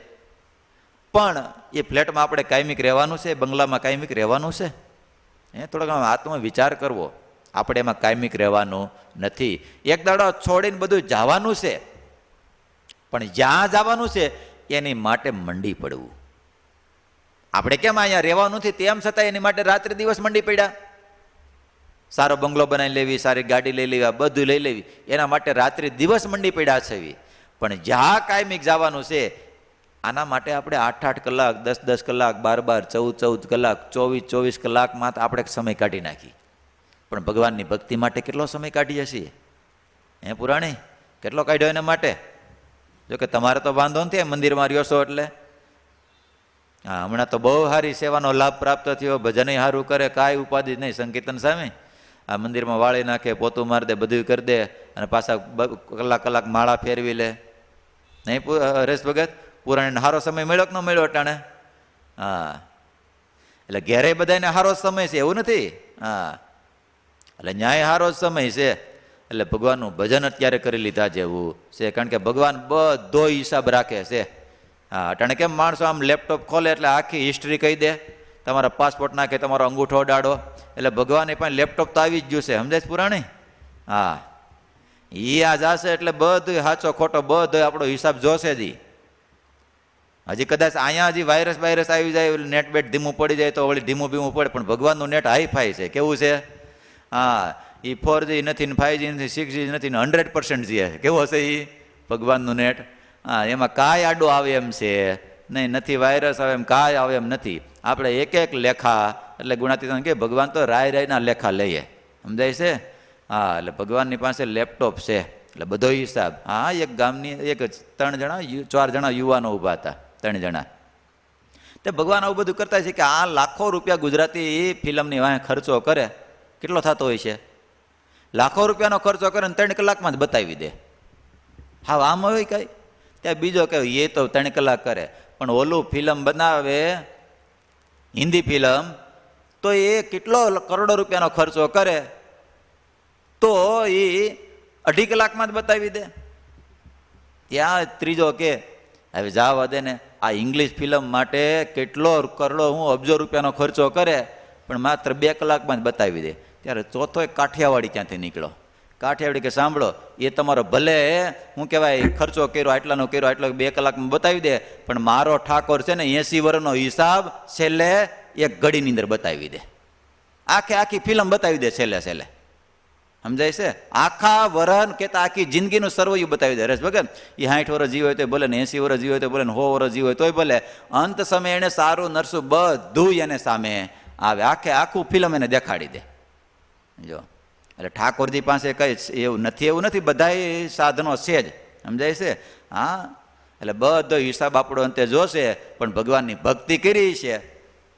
પણ એ ફ્લેટમાં આપણે કાયમિક રહેવાનું છે, બંગલામાં કાયમિક રહેવાનું છે? થોડોક આત્મ વિચાર કરવો. આપણે એમાં કાયમિક રહેવાનું નથી. એક દાડો છોડીને બધું જવાનું છે, પણ જ્યાં જવાનું છે એની માટે મંડી પડવું. આપણે કેમ અહીંયા રહેવાનું નથી તેમ છતાં એની માટે રાત્રે દિવસ મંડી પડ્યા. સારો બંગલો બનાવી લેવી, સારી ગાડી લઈ લેવી, બધું લઈ લેવી, એના માટે રાત્રે દિવસ મંડી પડ્યા છે. પણ જ્યાં કાયમિક જવાનું છે આના માટે આપણે 8-8 કલાક, 10-10 કલાક, 12-12, 14-14 કલાક, 24-24 કલાકમાં આપણે સમય કાઢી નાખી. પણ ભગવાનની ભક્તિ માટે કેટલો સમય કાઢીએ છીએ? પુરાણી કેટલો કાઢ્યો એના માટે? જો કે તમારે તો વાંધો નથી, મંદિરમાં રહ્યો છો એટલે. હા, હમણાં તો બહુ સારી સેવાનો લાભ પ્રાપ્ત થયો, ભજન સારું કરે, કાંઈ ઉપાધિ નહીં. સંકીર્તન સામે આ મંદિરમાં વાળી નાખે, પોતું મારી દે, બધું કરી દે, અને પાછા કલાક માળા ફેરવી લે. નહીં હરેશ ભગત? પુરાણીને સારો સમય મળ્યો કે ન મળ્યો અટાણે? હા, એટલે ઘેરે બધાને સારો સમય છે એવું નથી. હા, એટલે ન્યાય સારો જ સમય છે. એટલે ભગવાનનું ભજન અત્યારે કરી લીધા જેવું છે, કારણ કે ભગવાન બધો હિસાબ રાખે છે. હા, અટાણે કેમ માણસો આમ લેપટોપ ખોલે એટલે આખી હિસ્ટ્રી કહી દે, તમારા પાસપોર્ટ નાખે, તમારો અંગૂઠો અડાડો, એટલે ભગવાને પણ લેપટોપ તો આવી જ ગયું છે, સમજાય પુરાણી? હા, એ આ જાશે એટલે બધું સાચો ખોટો બધો આપણો હિસાબ જોશે જ. હજી કદાચ અહીંયા હજી વાયરસ આવી જાય, નેટ બેટ ધીમું પડી જાય તો વળી ધીમું બીમું પડે, પણ ભગવાનનું નેટ હાઈફાઈ છે. કેવું છે? હા, એ 4G નથી ને 5G નથી, 6G નથી ને 100% છે. કેવું હશે એ ભગવાનનું નેટ? હા, એમાં કાંઈ આડો આવે એમ છે નહીં, નથી વાયરસ આવે એમ કાંઈ આવે એમ નથી. આપણે એક એક લેખા, એટલે ગુણાતીત કે ભગવાન તો રાયના લેખા લઈએ, સમજાય છે? હા, એટલે ભગવાનની પાસે લેપટોપ છે, એટલે બધો હિસાબ. હા, એક ગામની 4 જણા યુવાનો ઊભા હતા, 3 જણા. તે ભગવાન આવું બધું કરતા છે કે આ લાખો રૂપિયા ગુજરાતી ફિલ્મની વાંહે ખર્ચો કરે, કેટલો થતો હોય છે? લાખો રૂપિયાનો ખર્ચો કરે ને 3 કલાકમાં જ બતાવી દે. હા, આમ હોય કાંઈ? ત્યાં બીજો કે એ તો 3 કલાક કરે, પણ ઓલું ફિલ્મ બનાવે હિન્દી ફિલ્મ, તો એ કેટલો કરોડો રૂપિયાનો ખર્ચો કરે, તો એ 2.5 કલાકમાં જ બતાવી દે. ત્યાં ત્રીજો કે હવે જાવા દે ને, આ ઇંગ્લિશ ફિલ્મ માટે કેટલો કરોડો અબજો રૂપિયાનો ખર્ચો કરે, પણ માત્ર 2 કલાકમાં જ બતાવી દે. ત્યારે ચોથો એક કાઠિયાવાડી ક્યાંથી નીકળ્યો. કાઠિયાવાડી કે સાંભળો, એ તમારો ભલે ખર્ચો કર્યો આટલાનો કર્યો, આટલો 2 કલાકમાં બતાવી દે, પણ મારો ઠાકોર છે ને 80 વર્ષનો હિસાબ છેલ્લે 1 ઘડીની અંદર બતાવી દે. આખી ફિલ્મ બતાવી દે છેલ્લે. સમજાય છે? આખા વરન કેતા આખી જિંદગીનું સર્વૈયું બતાવી દે. હરેશ ભગત એ 60 વર્ષ જીવ હોય તો બોલે ને, 80 વર્ષ જીવ હોય તો બોલે ને, 100 વર્ષ જીવ હોય તોય બોલે. અંત સમયે એને સારું નરસું બધું એને સામે આવે, આખું ફિલ્મ એને દેખાડી દે. જો એટલે ઠાકોરજી પાસે કઈ એવું નથી, બધા સાધનો છે જ, સમજાય છે? હા, એટલે બધો હિસાબ આપણો અંતે જોશે, પણ ભગવાનની ભક્તિ કરી છે.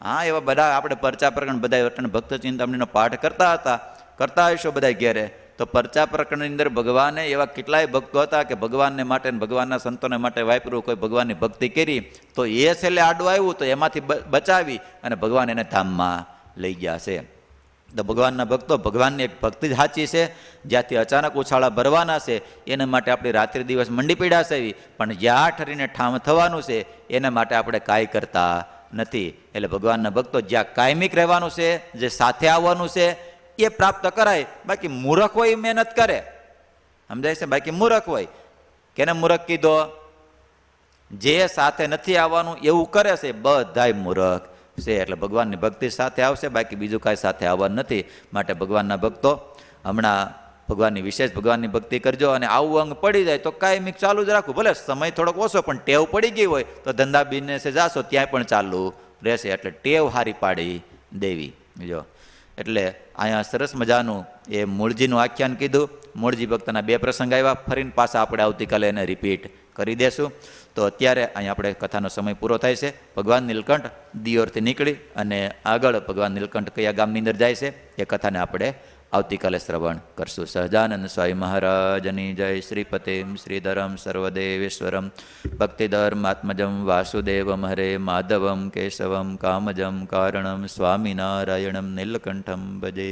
હા, એવા બધા આપણે પરચા પ્રકરણ બધા ભક્ત ચિંતામણીનો પાઠ કરતા હશો બધા ઘેરે, તો પરચા પ્રકરણની અંદર ભગવાને એવા કેટલાય ભક્તો હતા કે ભગવાનને માટે ભગવાનના સંતોને માટે વાપર્યું, કોઈ ભગવાનની ભક્તિ કરી તો એ છેલ્લે આડું આવ્યું તો એમાંથી બચાવી અને ભગવાન એને ધામમાં લઈ ગયા છે. તો ભગવાનના ભક્તો, ભગવાનની એક ભક્તિ જ સાચી છે, જ્યાંથી અચાનક ઉછાળા ભરવાના છે એના માટે આપણી રાત્રિ દિવસ મંડી પીડા છે, પણ જ્યાં ઠરીને ઠામ થવાનું છે એના માટે આપણે કાંઈ કરતા નથી. એટલે ભગવાનના ભક્તો જ્યાં કાયમિક રહેવાનું છે, જે સાથે આવવાનું છે એ પ્રાપ્ત કરાય. બાકી મૂર્ખ હોય મહેનત કરે, સમજાય છે? બાકી મૂર્ખ હોય, કેને મૂર્ખ કીધો? જે સાથે નથી આવવાનું એવું કરે છે, બધાય મૂર્ખ છે. એટલે ભગવાનની ભક્તિ સાથે આવશે, બાકી બીજું કાંઈ સાથે આવવાનું નથી. માટે ભગવાનના ભક્તો હમણાં ભગવાનની ભક્તિ કરજો, અને આવું અંગ પડી જાય તો કાયમિક ચાલુ જ રાખવું. ભલે સમય થોડોક ઓછો, પણ ટેવ પડી ગઈ હોય તો ધંધા બિઝનેસે જાશો ત્યાં પણ ચાલુ રહેશે. એટલે ટેવ હારી પાડી દેવી. જો એટલે અહીંયા સરસ મજાનું એ મૂળજીનું આખ્યાન કીધું. મૂળજી ભક્તના 2 પ્રસંગ આવ્યા, ફરીને પાછા આપણે આવતીકાલે એને રિપીટ કરી દેશું. તો અત્યારે અહીંયા આપણે કથાનો સમય પૂરો થાય છે. ભગવાન નીલકંઠ દિયોરથી નીકળી અને આગળ ભગવાન નીલકંઠ કયા ગામની અંદર જાય છે એ કથાને આપણે આવતીકાલે શ્રવણ કરશું. સહજાનંદ સ્વામી મહારાજની જય. શ્રીપતિમ શ્રીધરમ સર્વદેવેશ્વરમ ભક્તિધર્માત્મજમ વાસુદેવમ હરે માધવમ કેશવમ કામજમ કારણમ સ્વામિનારાયણમ નીલકંઠમ ભજે.